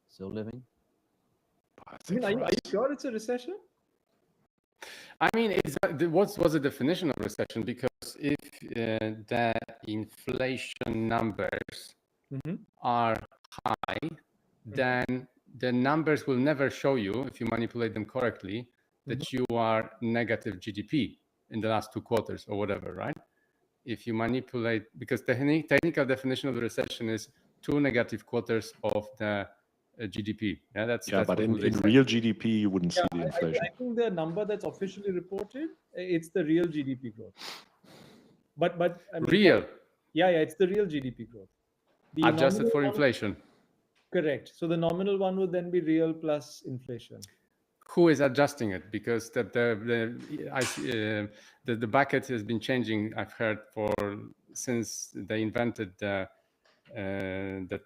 Still living? I I think mean, are for you us- sure it's a recession? I mean, what's the definition of recession? Because if the inflation numbers are high, then the numbers will never show you, if you manipulate them correctly, that you are negative GDP in the last 2 quarters or whatever, right? If you manipulate, because the technical definition of the recession is 2 negative quarters of the GDP. Yeah, that's but what in they say. real GDP, you wouldn't see the I inflation. think the number that's officially reported, it's the real GDP growth. But I mean, Real, yeah, it's the real GDP growth. The adjusted nominal for one- inflation. Correct. So the nominal one would then be real plus inflation. Who is adjusting it? Because the bucket has been changing. I've heard since they invented the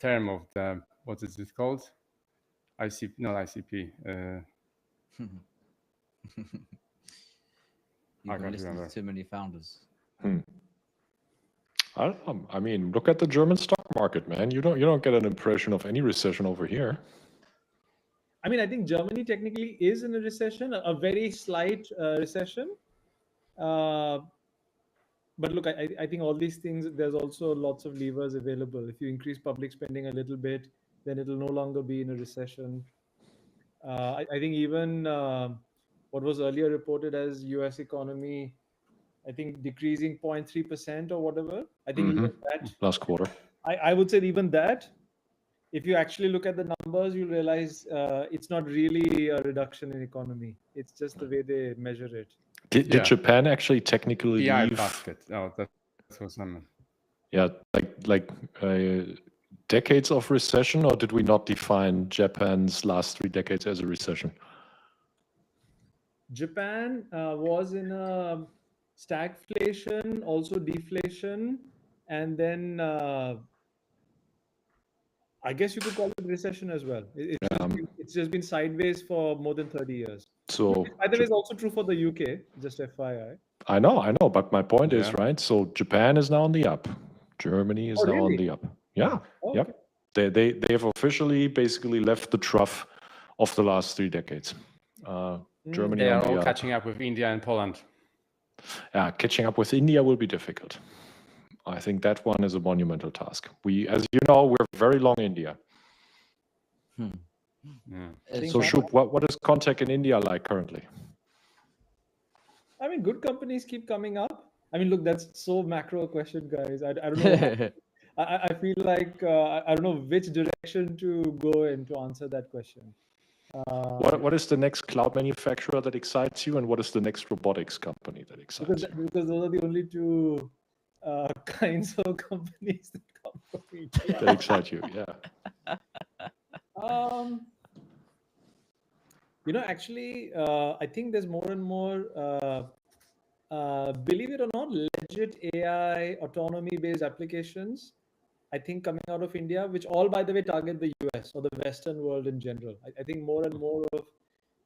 term of the, what is it called? ICP, not ICP. You've been can't listening remember. to too many founders. I don't know. I mean, look at the German stock market, man. You don't get an impression of any recession over here. I mean, I think Germany technically is in a recession, a very slight recession. But look, I think all these things, there's also lots of levers available. If you increase public spending a little bit, then it'll no longer be in a recession. I think even what was earlier reported as US economy, I think decreasing 0.3% or whatever. I think even that, Last quarter. I would say even that, if you actually look at the numbers, you'll realize it's not really a reduction in economy. It's just the way they measure it. Did Japan actually technically PI leave? basket. Oh, that's what someone. Yeah, like decades of recession, or did we not define Japan's last 3 decades as a recession? Japan was in a stagflation, also deflation, and then I guess you could call it recession as well. It's just been sideways for more than 30 years. So By the way, it's also true for the UK, just FYI. I know, but my point is, right? So Japan is now on the up. Germany is now on the up. Yeah. Oh, Yep. They have officially basically left the trough of the last 3 decades. Germany They on are the all up. catching up with India and Poland. Yeah, catching up with India will be difficult. I think that one is a monumental task. As you know, we're very long India. So Shub, what is contact in India like currently? I mean, good companies keep coming up. I mean, look, that's so macro question, guys. I don't know. I feel like I don't know which direction to go in to answer that question. What is the next cloud manufacturer that excites you, and what is the next robotics company that excites you? Because those are the only two kinds of companies that come from India. That excite you, yeah. Actually, I think there's more and more, believe it or not, legit AI autonomy-based applications, I think, coming out of India, which all, by the way, target the US or the Western world in general. I think more and more of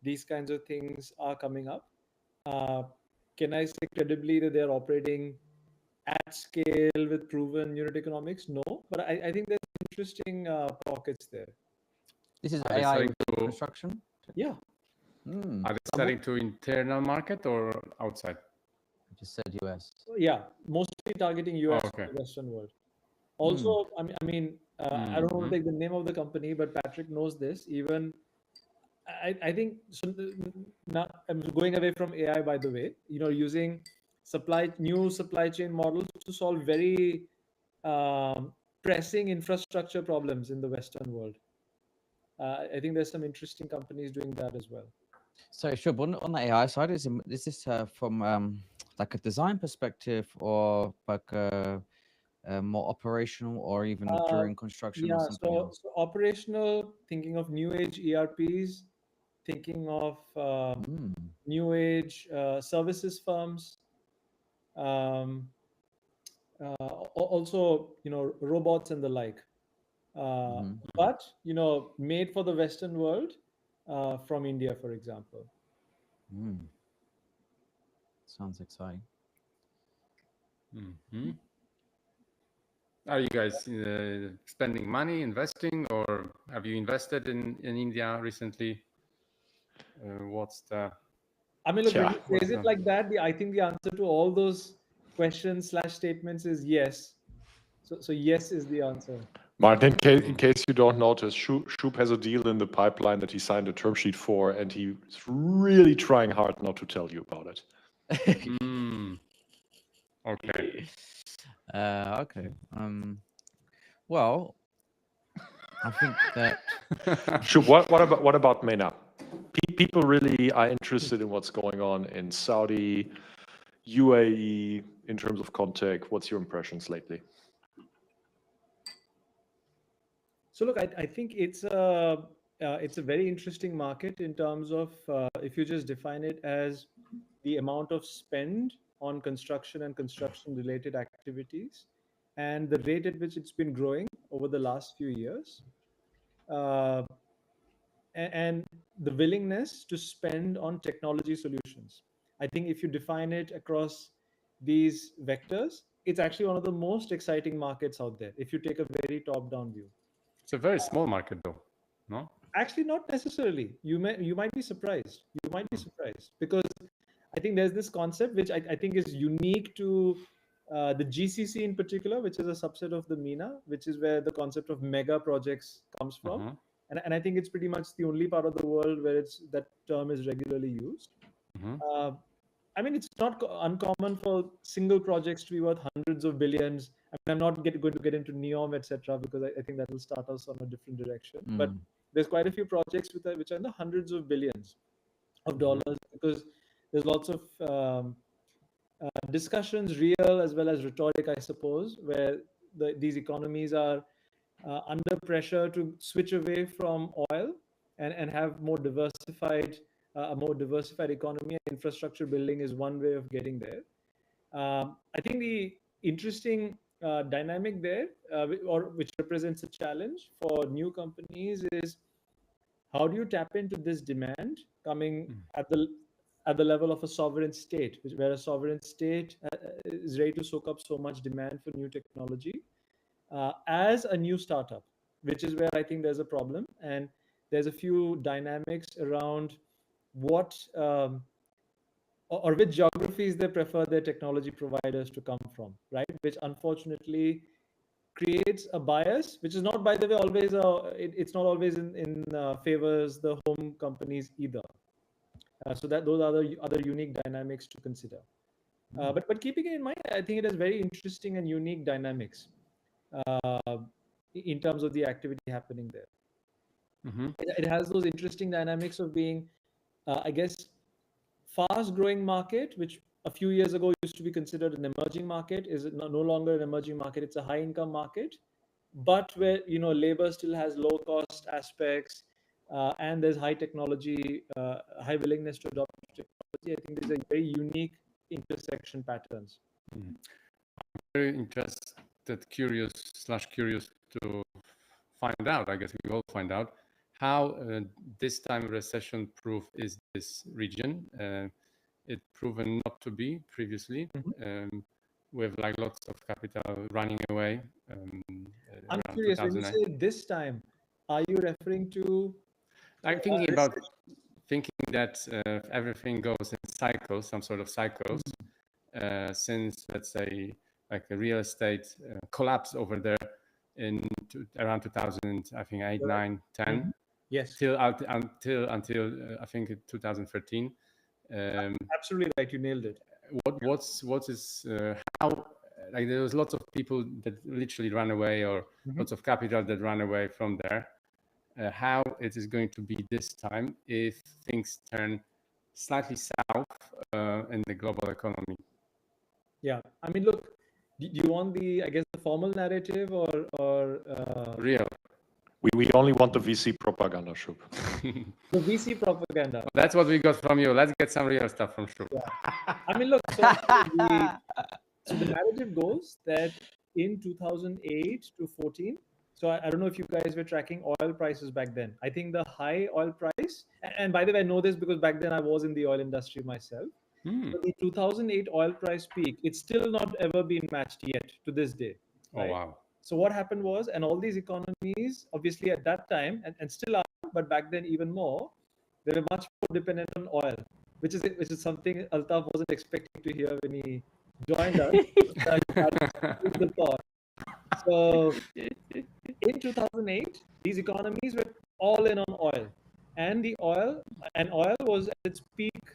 these kinds of things are coming up. Can I say credibly that they're operating at scale with proven unit economics? No, but I think there's interesting pockets there. This is Are they AI selling to- construction? Yeah. Are they selling to internal market or outside? I just said US. Yeah, mostly targeting US okay. or the Western world. Also, I mean, I don't want to take the name of the company, but Patrick knows this. Even I think so. Now I'm going away from AI, by the way. Using new supply chain models to solve very pressing infrastructure problems in the Western world. I think there's some interesting companies doing that as well. So, Shub, on the AI side, is this from like a design perspective or like more operational or even during construction or Yeah, something else? so operational, thinking of new age ERPs, thinking of Mm. new age services firms, um, also robots and the like. Hmm. But made for the Western world, from India, for example. Mm. Sounds exciting. Hmm. Are you guys spending money, investing, or have you invested in India recently? What's the I mean, look, when Yeah. you phrase it like that, I think the answer to all those questions / statements is yes. So yes is the answer. Martin, in case you don't notice, Shub has a deal in the pipeline that he signed a term sheet for, and he's really trying hard not to tell you about it. Okay. Okay. Well, I think that Shub, what about MENA? People really are interested in what's going on in Saudi, UAE in terms of contact. What's your impressions lately? So look, I think it's a very interesting market in terms of if you just define it as the amount of spend on construction and construction related activities and the rate at which it's been growing over the last few years, uh, and the willingness to spend on technology solutions. I think if you define it across these vectors, it's actually one of the most exciting markets out there if you take a very top down view. It's a very small market, though. No. Actually, not necessarily. You might be surprised. You might be surprised because I think there's this concept which I think is unique to the GCC in particular, which is a subset of the MENA, which is where the concept of mega projects comes from. Uh-huh. And I think it's pretty much the only part of the world where that term is regularly used. Mhm. I mean, it's not uncommon for single projects to be worth hundreds of billions. I mean, I'm not going to get into NEOM, etc., because I think that will start us on a different direction. But there's quite a few projects which are in the hundreds of billions of dollars because there's lots of discussions, real as well as rhetoric, I suppose, where these economies are under pressure to switch away from oil and have more diversified, a more diversified economy. Infrastructure building is one way of getting there. I think the interesting dynamic there, or which represents a challenge for new companies, is how do you tap into this demand coming at the level of a sovereign state, where a sovereign state is ready to soak up so much demand for new technology as a new startup, which is where I think there's a problem. And there's a few dynamics around what or which geographies they prefer their technology providers to come from, right? Which unfortunately creates a bias, which is not, by the way, always it's not always in favors the home companies either. So that those are the other unique dynamics to consider. But keeping it in mind, I think it has very interesting and unique dynamics in terms of the activity happening there. Mhm. It has those interesting dynamics of being, I guess, fast growing market, which a few years ago used to be considered an emerging market, is no longer an emerging market. It's a high income market, but where labor still has low cost aspects, and there's high technology, high willingness to adopt technology. I think these are very unique intersection patterns. Very interested, curious to find out. I guess we will find out how this time recession-proof is this region. It proven not to be previously, with like lots of capital running away. I'm Around curious, when you 2009. say this time, are you referring to I'm thinking about that everything goes in cycles, some sort of cycles. Since, let's say, like the real estate collapse over there in around 2000, I think 8, 9, 10, Yes, until I think 2013. absolutely right. You nailed it. What is how, like, there was lots of people that literally ran away, or lots of capital that ran away from there. How it is going to be this time if things turn slightly south in the global economy. Yeah, I mean, look, do you want the, I guess, the formal narrative or Real. We only want the VC propaganda, Shub. the VC propaganda? That's what we got from you. Let's get some real stuff from Shub. I mean, look, so the narrative goes that in 2008 to 14, so I don't know if you guys were tracking oil prices back then. I think the high oil price, and by the way, I know this because back then I was in the oil industry myself. So the 2008 oil price peak, it's still not ever been matched yet to this day. Right? Oh, wow. So what happened was, and all these economies, obviously at that time, and still are, but back then even more, they were much more dependent on oil, which is something Altaf wasn't expecting to hear when he joined us. The thought. So in 2008, these economies were all in on oil, and oil was at its peak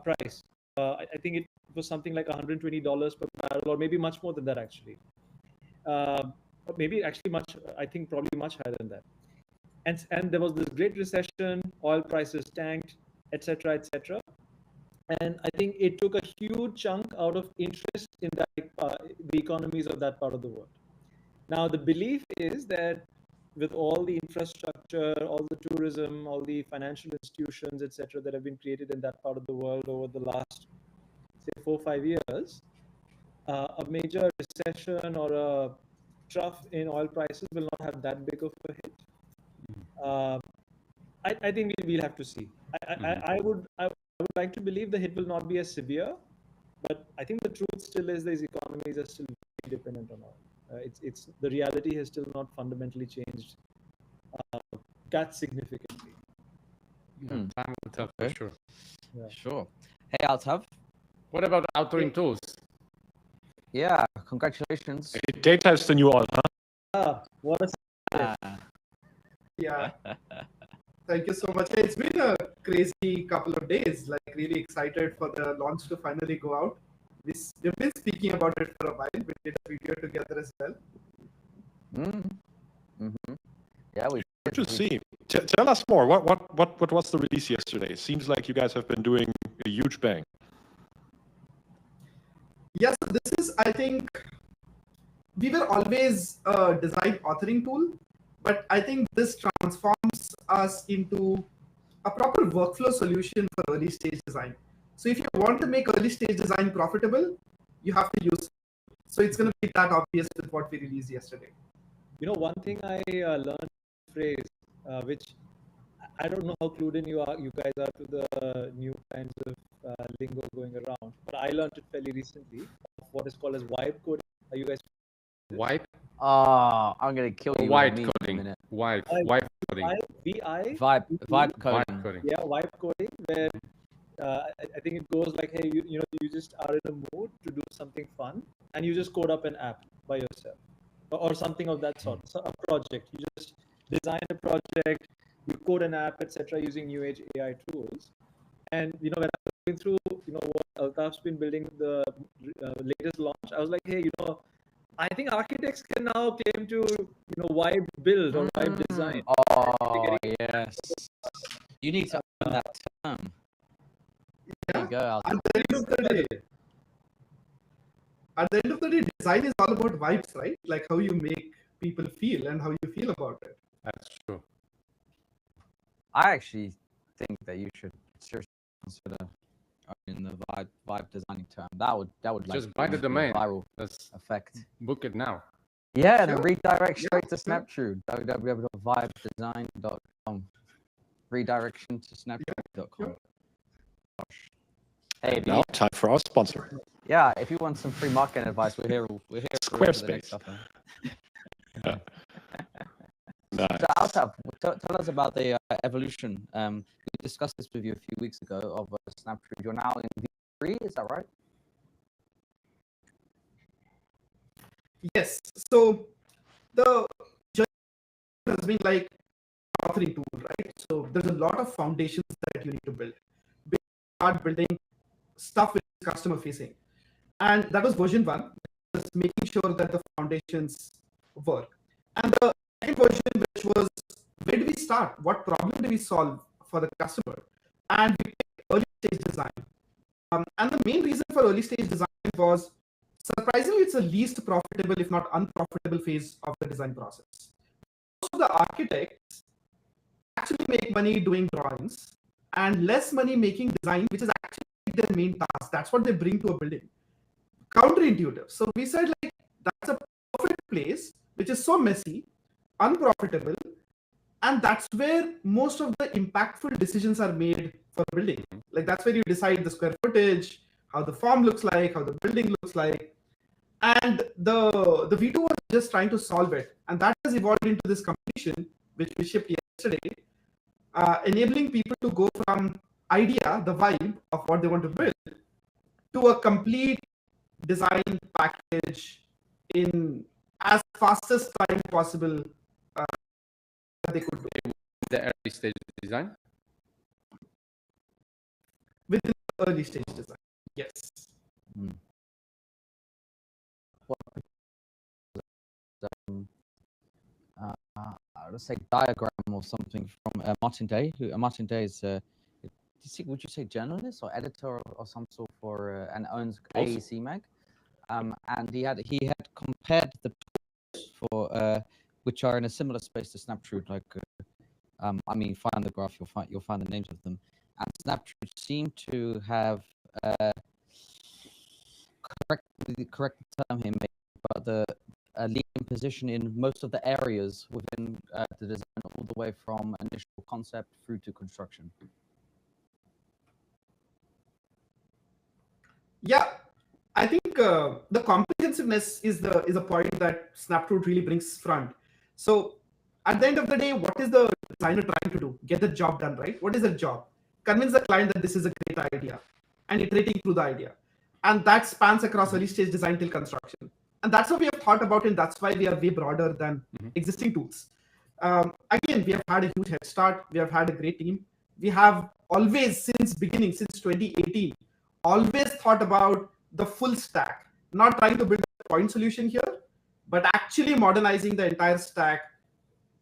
price. I think it was something like $120 per barrel, or maybe much more than that actually. Maybe actually much, I think probably much higher than that. And there was this great recession, oil prices tanked, etc., etc. And I think it took a huge chunk out of interest in that the economies of that part of the world. Now the belief is that with all the infrastructure, all the tourism, all the financial institutions, etc., that have been created in that part of the world over the last, say, 4 or 5 years, a major recession or a trough in oil prices will not have that big of a hit. I think we'll have to see. I would like to believe the hit will not be as severe, but I think the truth still is these economies are still very dependent on oil. It's the reality has still not fundamentally changed that significantly. Time will tell for sure. Yeah. Sure. Hey, Altaf. What about authoring tools? Yeah, congratulations. Data is the new oil, huh? What a Yeah. Thank you so much. It's been a crazy couple of days, like really excited for the launch to finally go out. We've been speaking about it for a while. We did a video together as well. Yeah, we Good to see. Tell us more. What was the release yesterday? Seems like you guys have been doing a huge bang. Yes, this is, I think, we were always a design authoring tool, but I think this transforms us into a proper workflow solution for early stage design. So if you want to make early stage design profitable, you have to use it. So it's going to be that obvious with what we released yesterday. You know, one thing I learned phrase, which I don't know how clued in you guys are to the new kinds of lingo going around, but I learned it fairly recently of what is called as vibe coding. Are you guys? Wipe? Oh, I'm gonna kill you. White with a meme in a coding. minute. Wipe coding. Vibe coding. Vibe coding. Yeah, vibe coding, where I think it goes like, hey, you just are in a mood to do something fun, and you just code up an app by yourself, or something of that sort. So a project, you just design a project, you code an app, etc., using new age AI tools. And when I was going through, what Altaf's been building the latest launch, I was like, hey, I think architects can now claim to, vibe build or vibe design. Oh, yes. You need to own that term. There you go, Altaf. At the end of the day, design is all about vibes, right? Like how you make people feel and how you feel about it. That's true. I actually think that you should seriously consider in the vibe designing term. That would like Just buy the domain. viral Let's effect. book it now. Yeah, then redirect straight to Snapchat. www.vibedesign.com. Redirection to Snapchat.com. Hey, Now time for our sponsor. yeah, if you want some free marketing advice, we're here. We're here. for the next Squarespace. stuff, man. Nice. So Altaf, tell us about the evolution. We discussed this with you a few weeks ago of Snapchat. You're now in V3, is that right? Yes. So the journey has been like authoring tool, right? So there's a lot of foundations that you need to build. Start building stuff which is customer facing, and that was version 1. Just making sure that the foundations work. And the second version, which was where do we start? What problem do we solve for the customer? And we picked early stage design. And the main reason for early stage design was, surprisingly, it's the least profitable, if not unprofitable phase of the design process. Most of the architects actually make money doing drawings and less money making design, which is actually their main task. That's what they bring to a building. Counterintuitive. So we said, like, that's a perfect place, which is so messy, unprofitable, and that's where most of the impactful decisions are made for building. Like, that's where you decide the square footage, how the form looks like, how the building looks like. And the V2 was just trying to solve it. And that has evolved into this competition, which we shipped yesterday, enabling people to go from idea, the vibe of what they want to build, to a complete design package in as fastest time possible they could do. The early stage design? Within the early stage design, yes. Let's say diagram or something from Martin Day. Martin Day is, would you say journalist or editor or some sort for, and owns AEC Mag. And he had compared the tools for which are in a similar space to Snaptrude. Like, I mean, find the graph, you'll find the names of them. And Snaptrude seemed to have correct term here, but the leading position in most of the areas within the design, all the way from initial concept through to construction. Yeah, I think the comprehensiveness is a point that Snaptrude really brings front. So at the end of the day, what is the designer trying to do? Get the job done, right? What is the job? Convince the client that this is a great idea, and iterating through the idea. And that spans across early stage design till construction. And that's how we have thought about it. That's why we are way broader than existing tools. Again, we have had a huge head start. We have had a great team. We have always, since beginning, since 2018, always thought about the full stack, not trying to build a point solution here, but actually modernizing the entire stack,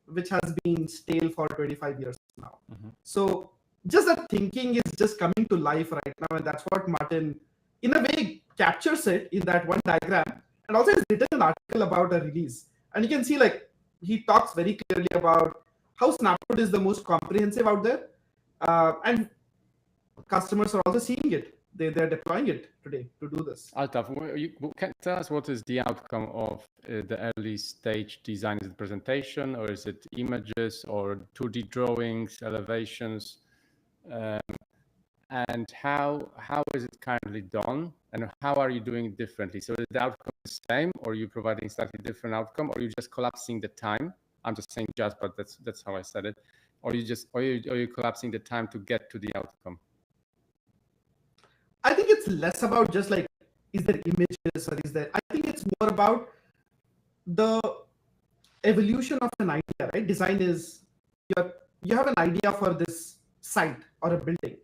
which has been stale for 25 years now. So just that thinking is just coming to life right now, and that's what Martin, in a way, captures it in that one diagram. And also he's written an article about a release. And you can see, like, he talks very clearly about how Snapchat is the most comprehensive out there. And customers are also seeing it. They're deploying it today to do this. Altaf, can you tell us what is the outcome of the early stage design? Is it presentation, or is it images, or 2D drawings, elevations? And how is it currently done, and how are you doing it differently? So is the outcome the same, or are you providing slightly different outcome, or are you just collapsing the time? I'm just saying just, but that's how I said it. Or are you collapsing the time to get to the outcome? I think it's less about just like, is there images or is there, I think it's more about the evolution of an idea, right? Design is, you have an idea for this site or a building,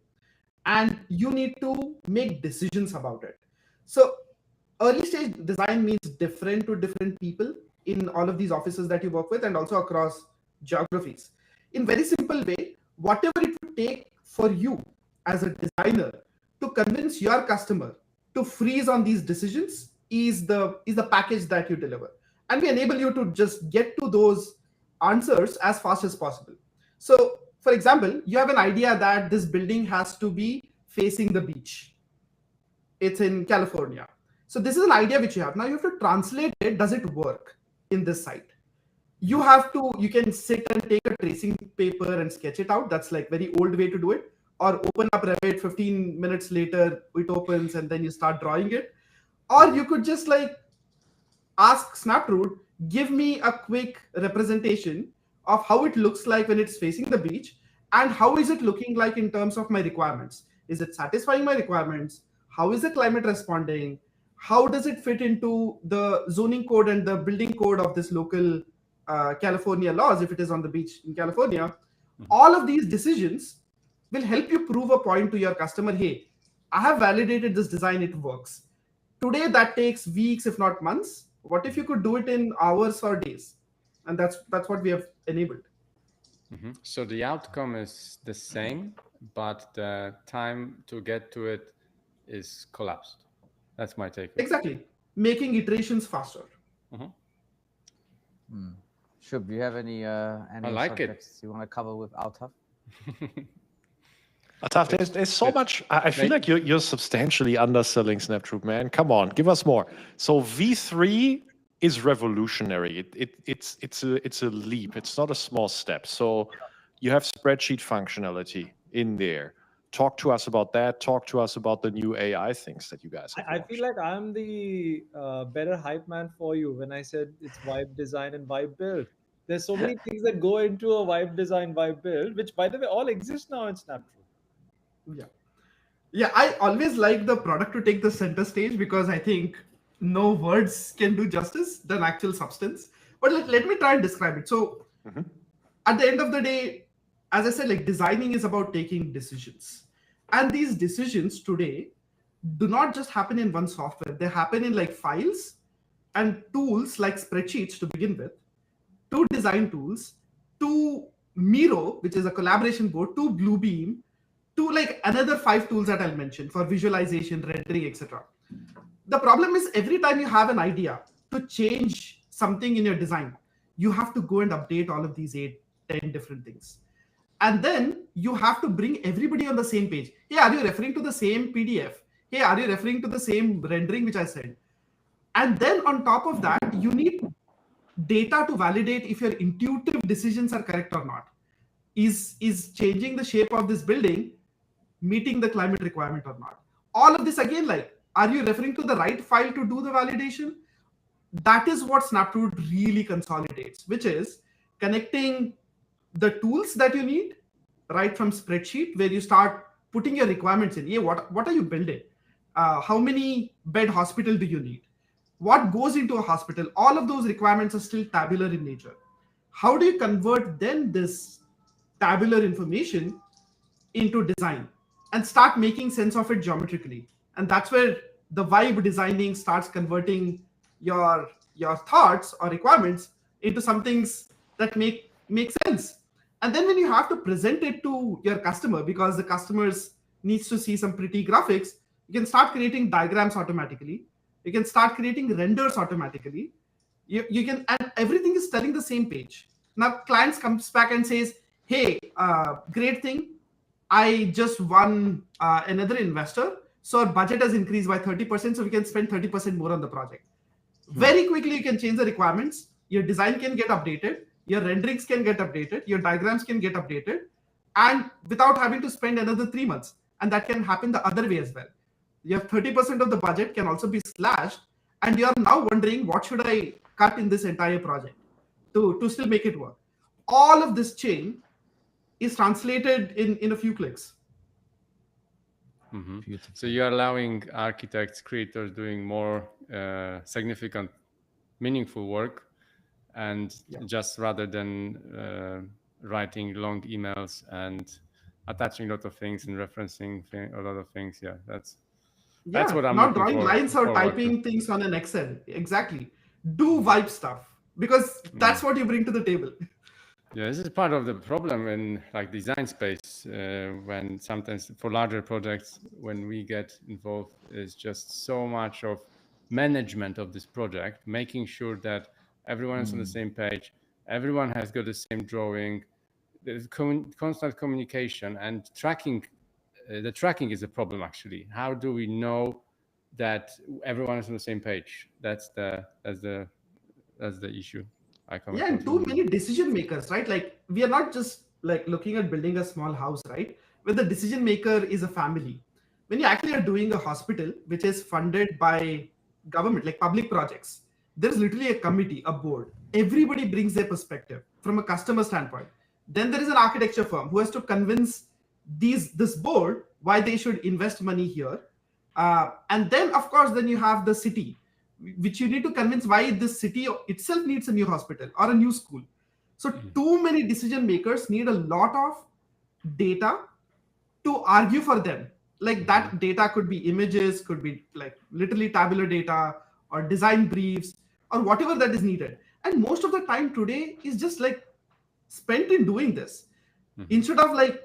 and you need to make decisions about it. So early stage design means different to different people in all of these offices that you work with, and also across geographies. In very simple way, whatever it would take for you as a designer to convince your customer to freeze on these decisions is the package that you deliver. And we enable you to just get to those answers as fast as possible. So for example, you have an idea that this building has to be facing the beach. It's in California. So this is an idea which you have. Now you have to translate it. Does it work in this site? You can sit and take a tracing paper and sketch it out. That's like very old way to do it. Or open up Revit, 15 minutes later, it opens and then you start drawing it. Or you could just like ask Snaptrude, give me a quick representation of how it looks like when it's facing the beach, and how is it looking like in terms of my requirements. Is it satisfying my requirements? How is the climate responding? How does it fit into the zoning code and the building code of this local California laws, if it is on the beach in California? All of these decisions will help you prove a point to your customer. Hey, I have validated this design, it works. Today that takes weeks, if not months. What if you could do it in hours or days? And that's what we have enabled. So the outcome is the same, but the time to get to it is collapsed. That's my take. Exactly. Making iterations faster. Shub, do you have any like it. subjects you want to cover with Altaf? Ataf, there's so much. I feel like you're substantially underselling Snaptroop, man. Come on, give us more. So V3 is revolutionary. It's a leap. It's not a small step. So you have spreadsheet functionality in there. Talk to us about that. Talk to us about the new AI things that you guys have. I feel like I'm the better hype man for you when I said it's vibe design and vibe build. There's so many things that go into a vibe design, vibe build, which by the way all exist now in Snaptroop. Yeah, I always like the product to take the center stage because I think no words can do justice than actual substance. But let me try and describe it. So at the end of the day, as I said, like designing is about taking decisions. And these decisions today do not just happen in one software. They happen in like files and tools like spreadsheets to begin with, two design tools, two Miro, which is a collaboration board, two Bluebeam, to like another 5 tools that I'll mention for visualization, rendering, etc. The problem is every time you have an idea to change something in your design, you have to go and update all of these 8, 10 different things. And then you have to bring everybody on the same page. Hey, are you referring to the same PDF? Hey, are you referring to the same rendering which I said? And then on top of that, you need data to validate if your intuitive decisions are correct or not. Is changing the shape of this building meeting the climate requirement or not? All of this again, like, are you referring to the right file to do the validation? That is what Snaptroop really consolidates, which is connecting the tools that you need right from spreadsheet, where you start putting your requirements in. Yeah, what are you building? How many bed hospital do you need? What goes into a hospital? All of those requirements are still tabular in nature. How do you convert then this tabular information into design and start making sense of it geometrically? And that's where the vibe designing starts converting your thoughts or requirements into some things that make sense. And then when you have to present it to your customer, because the customers needs to see some pretty graphics, you can start creating diagrams automatically. You can start creating renders automatically. You can, and everything is telling the same page. Now clients comes back and says, hey, great thing, I just won another investor, so our budget has increased by 30%, so we can spend 30% more on the project. Very quickly you can change the requirements, your design can get updated, your renderings can get updated, your diagrams can get updated, and without having to spend another 3 months. And that can happen the other way as well. Your 30% of the budget can also be slashed, and you are now wondering, what should I cut in this entire project to still make it work? All of this chain is translated in a few clicks. So you're allowing architects, creators doing more significant, meaningful work, and just rather than writing long emails and attaching a lot of things and referencing a lot of things. Yeah, that's what I'm not looking drawing lines or typing things on an Excel. Exactly. Do vibe stuff, because that's what you bring to the table. Yeah, this is part of the problem in like design space, when sometimes for larger projects, when we get involved, is just so much of management of this project, making sure that everyone is on the same page, everyone has got the same drawing, there's constant communication and tracking. The tracking is a problem actually. How do we know that everyone is on the same page? That's the issue. And too many decision makers, right? Like, we are not just like looking at building a small house, right? Where the decision maker is a family. When you actually are doing a hospital which is funded by government, like public projects, there's literally a committee, a board. Everybody brings their perspective from a customer standpoint. Then there is an architecture firm who has to convince this board why they should invest money here. And then of course then you have the city, which you need to convince why this city itself needs a new hospital or a new school. So too many decision makers need a lot of data to argue for them. Like, that data could be images, could be like literally tabular data or design briefs or whatever that is needed. And most of the time today is just like spent in doing this. Instead of like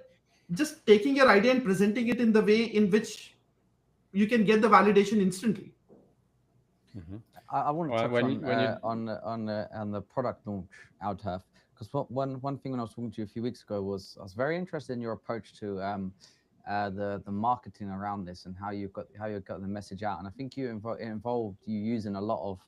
just taking your idea and presenting it in the way in which you can get the validation instantly. I want to Well, touch when you- on the product launch, Altaf, because one thing when I was talking to you a few weeks ago was I was very interested in your approach to the marketing around this and how you got the message out. And I think it involved you using a lot of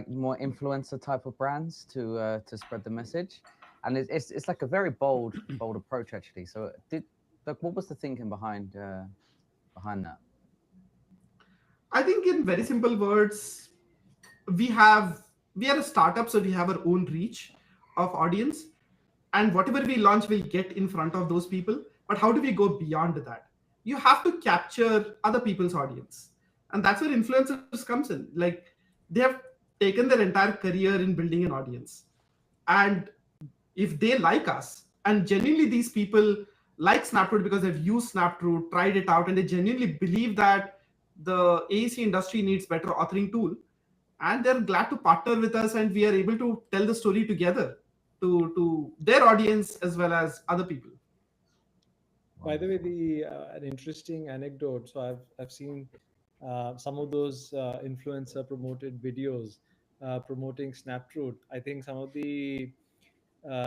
more influencer type of brands to spread the message. And it's like a very bold approach actually. So what was the thinking behind that? I think in very simple words, we are a startup, so we have our own reach of audience, and whatever we launch will get in front of those people. But how do we go beyond that? You have to capture other people's audience, and that's where influencers comes in. Like, they have taken their entire career in building an audience, and if they like us, and genuinely these people like Snapchat because they've used Snapchat, tried it out, and they genuinely believe that the AEC industry needs better authoring tool, and they're glad to partner with us, and we are able to tell the story together to their audience as well as other people. By the way, an interesting anecdote. So I've seen some of those influencer promoted videos promoting Snapchat. I think some of the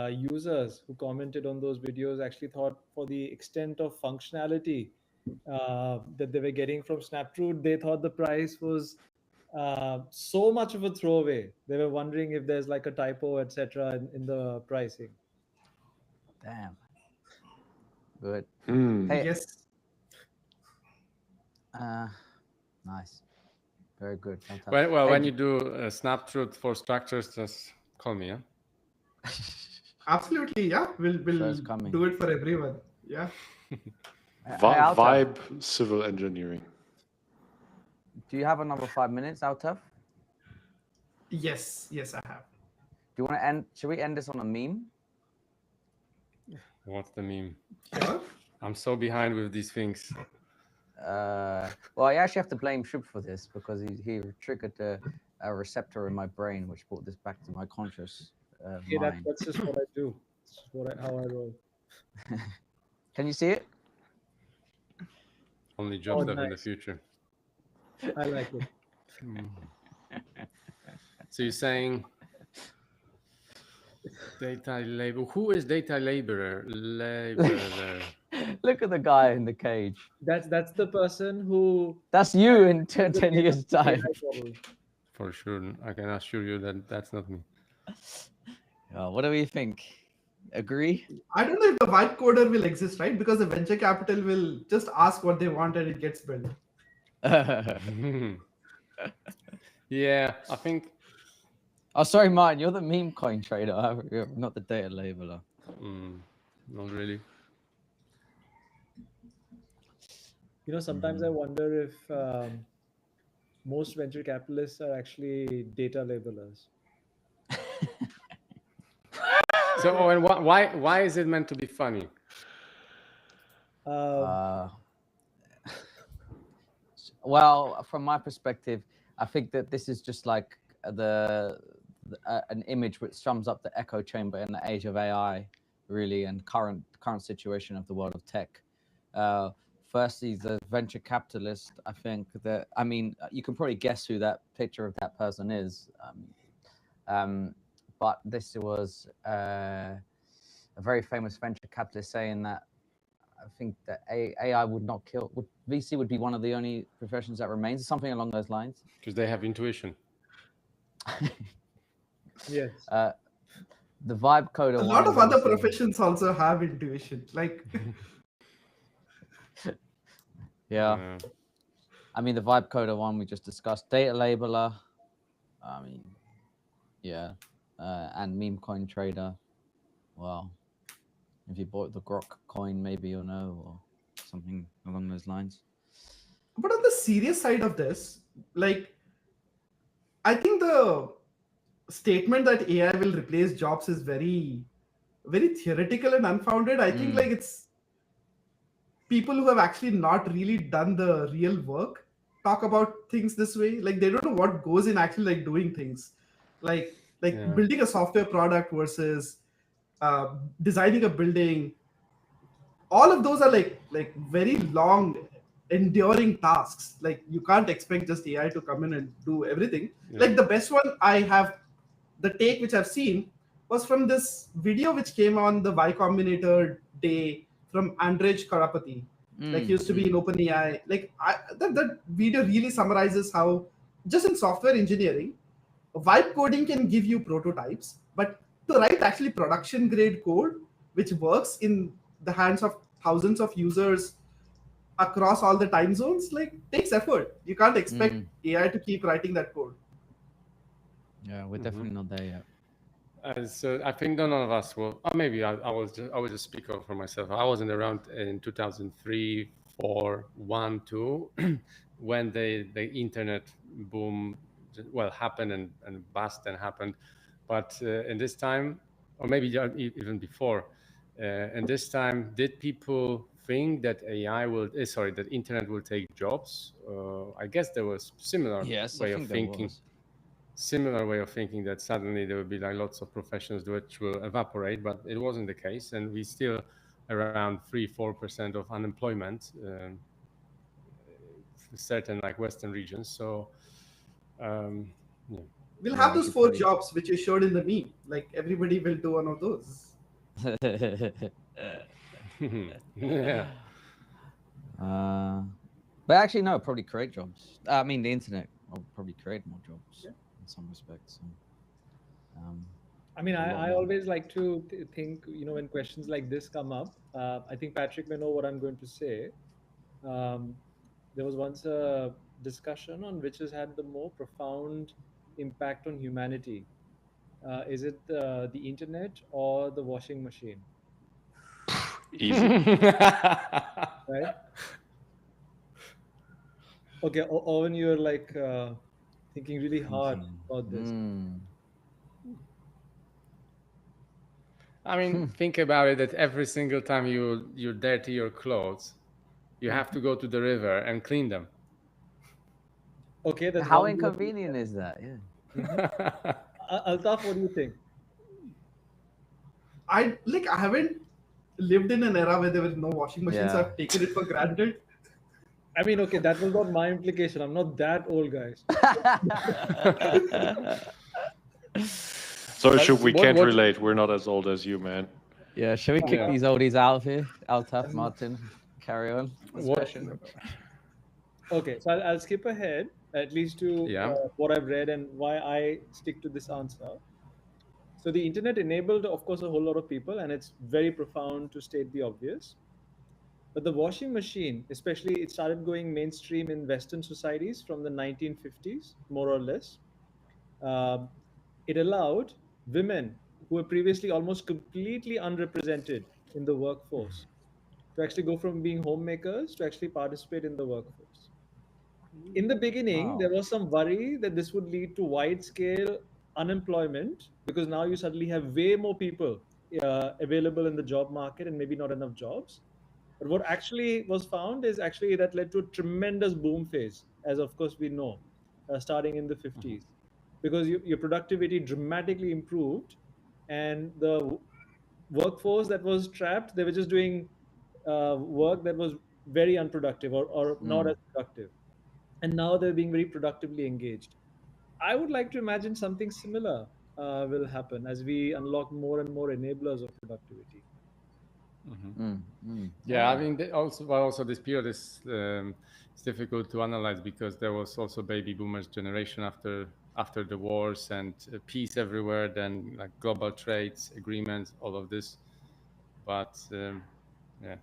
users who commented on those videos actually thought, for the extent of functionality that they were getting from Snapchat, they thought the price was so much of a throwaway. They were wondering if there's like a typo, etc., in the pricing. Damn. Good. Hmm. Hey, Yes. nice. Very good. Fantastic. Well, Hey, when you do Snapchat for structures, just call me. Yeah. Absolutely, yeah. We'll Show's coming. do it for everyone. Yeah. Altaf, Vibe civil engineering. do you have another 5 minutes, Altaf? Yes, I have. Do you want to end? Should we end this on a meme? What's the meme? Sure. I'm so behind with these things. Well, I actually have to blame Shub for this because he triggered a receptor in my brain, which brought this back to my conscious Yeah, mind. that's just what I do. That's how I roll. Can you see it? Only Joseph in the nice. future. I like it. So you're saying data labor? Who is data laborer? Look at the guy in the cage. That's the person who. That's you in 10 years' time. For sure, I can assure you that that's not me. What do we think? Agree? I don't know if the white coder will exist, right? Because the venture capital will just ask what they want and it gets built. Yeah, I think. Oh, sorry, Martin. You're the meme coin trader, you're not the data labeler. Not really. Sometimes I wonder if most venture capitalists are actually data labelers. So, and why is it meant to be funny? Well, from my perspective, I think that this is just like an image which sums up the echo chamber in the age of AI, really, and current situation of the world of tech. Firstly, the venture capitalist. I mean, you can probably guess who that picture of that person is. But this was a very famous venture capitalist saying that I think that AI would not kill. VC would be one of the only professions that remains, something along those lines. Because they have intuition. Yes. The vibe coder. A lot of other professions also have intuition. Like. Yeah. I mean, the vibe coder one we just discussed. Data labeler. I mean, yeah. And meme coin trader. Well, if you bought the Grok coin, maybe you'll know, or something along those lines. But on the serious side of this, like, I think the statement that AI will replace jobs is very, very theoretical and unfounded. I think like it's people who have actually not really done the real work talk about things this way. Like, they don't know what goes in actually like doing things, like building a software product versus designing a building. All of those are like very long, enduring tasks. Like you can't expect just AI to come in and do everything. Like the best one I have, the take which I've seen was from this video which came on the Y Combinator day from Andrej Karapathy. Like he used to be in OpenAI. Like that video really summarizes how just in software engineering, vibe coding can give you prototypes, but to write actually production grade code which works in the hands of thousands of users across all the time zones, like takes effort. You can't expect AI to keep writing that code. Yeah, we're definitely not there yet. So I think none of us will. Or maybe I will just speak up for myself. I wasn't around in 2003, 4, 1, 2, when the internet boom happened and bust and happened. But in this time, or maybe even before, in this time, did people think that that internet will take jobs? I guess there was similar way of thinking. Similar way of thinking that suddenly there will be like lots of professions which will evaporate, but it wasn't the case, and we still around 3-4% of unemployment certain like Western regions. So we'll have those 4 jobs which you showed in the meme. Like everybody will do one of those. Yeah. But actually, no, probably create jobs. I mean, the internet will probably create more jobs in some respects. I mean, I always like to think, when questions like this come up, I think Patrick may know what I'm going to say. There was once a discussion on which has had the more profound impact on humanity. Is it the internet or the washing machine? Easy. Right? Okay, or when you're like thinking really hard about this. I mean, think about it, that every single time you dirty your clothes, you have to go to the river and clean them. Okay, that's how inconvenient is that? Yeah. Altaf, what do you think? I haven't lived in an era where there were no washing machines. So I've taken it for granted. I mean, okay, that was not my implication. I'm not that old, guys. So we can't relate. We're not as old as you, man. Yeah, shall we kick these oldies out of here? Altaf, Martin, carry on. Okay, so I'll skip ahead at least to what I've read and why I stick to this answer. So the internet enabled, of course, a whole lot of people, and it's very profound to state the obvious. But the washing machine, especially, it started going mainstream in Western societies from the 1950s, more or less. It allowed women who were previously almost completely unrepresented in the workforce to actually go from being homemakers to actually participate in the workforce. In the beginning, there was some worry that this would lead to wide-scale unemployment, because now you suddenly have way more people available in the job market and maybe not enough jobs. But what actually was found is actually that led to a tremendous boom phase, as of course we know, starting in the 50s, because your productivity dramatically improved, and the workforce that was trapped, they were just doing work that was very unproductive or not as productive. And now they're being very productively engaged. I would like to imagine something similar will happen as we unlock more and more enablers of productivity. Yeah, I mean, also this period is it's difficult to analyze because there was also baby boomers generation after the wars and peace everywhere, then like global trades agreements, all of this. But yeah,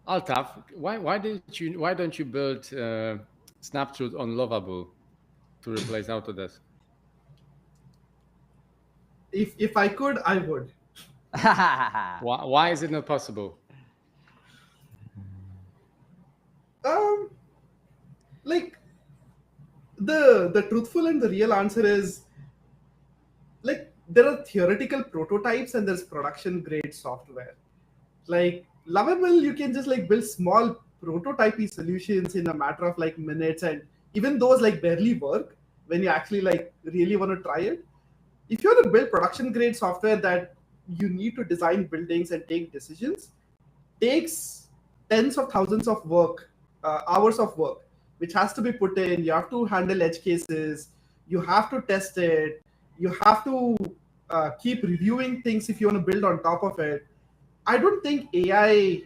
Altaf, why don't you build Snapshot on Lovable to replace Autodesk? If I could, I would. Why is it not possible? Like the truthful and the real answer is, like, there are theoretical prototypes and there's production grade software. Like Lovable, you can just like build small prototypey solutions in a matter of like minutes, and even those like barely work when you actually like really want to try it. If you want to build production grade software that you need to design buildings and take decisions takes tens of thousands of hours of work, which has to be put in. You have to handle edge cases, you have to test it, you have to keep reviewing things if you want to build on top of it. I don't think AI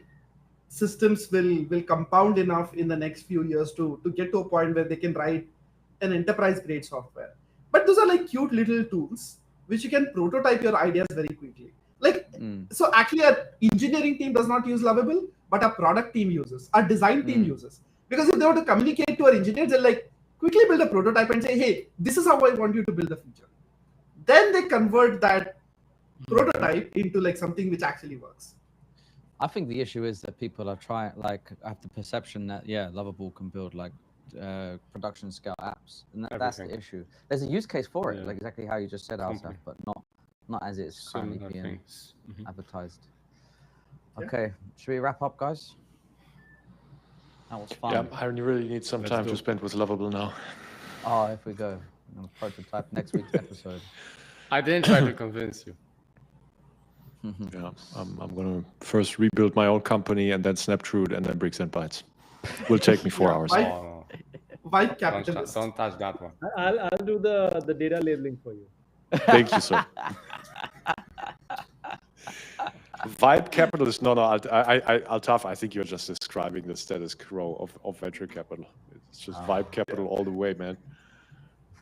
systems will compound enough in the next few years to get to a point where they can write an enterprise grade software. But those are like cute little tools which you can prototype your ideas very quickly. Like, so actually our engineering team does not use Lovable, but our product team uses, our design team uses. Because if they want to communicate to our engineers, they'll like quickly build a prototype and say, hey, this is how I want you to build the feature. Then they convert that prototype into like something which actually works. I think the issue is that people are trying, like, have the perception that, yeah, Lovable can build like production scale apps, and that's the issue. There's a use case for it, like exactly how you just said, Asaf, but not as it's currently being advertised. Okay, should we wrap up, guys? That was fun. Yeah, I really need some time to spend with Lovable now. Oh, if we go, I'm gonna prototype next week's episode. I didn't try to convince you. Yeah, I'm going to first rebuild my own company and then Snaptrude and then Bricks and Bytes. Will take me 4 hours. Byte capitalist. Don't touch that one. I'll do the data labeling for you. Thank you, sir. Vibe capitalist. No, Altaf, I think you're just describing the status quo of venture capital. It's just vibe capital all the way, man.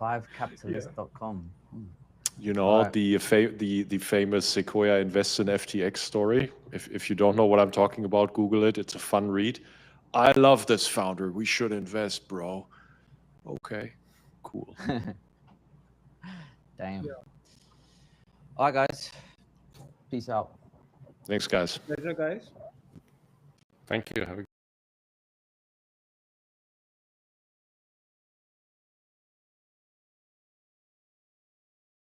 Vibecapitalist.com. You know, the famous Sequoia Invests in FTX story. If you don't know what I'm talking about, Google it. It's a fun read. I love this founder. We should invest, bro. Okay, cool. Damn. All right, guys. Peace out. Thanks, guys. Pleasure, guys. Thank you. Have a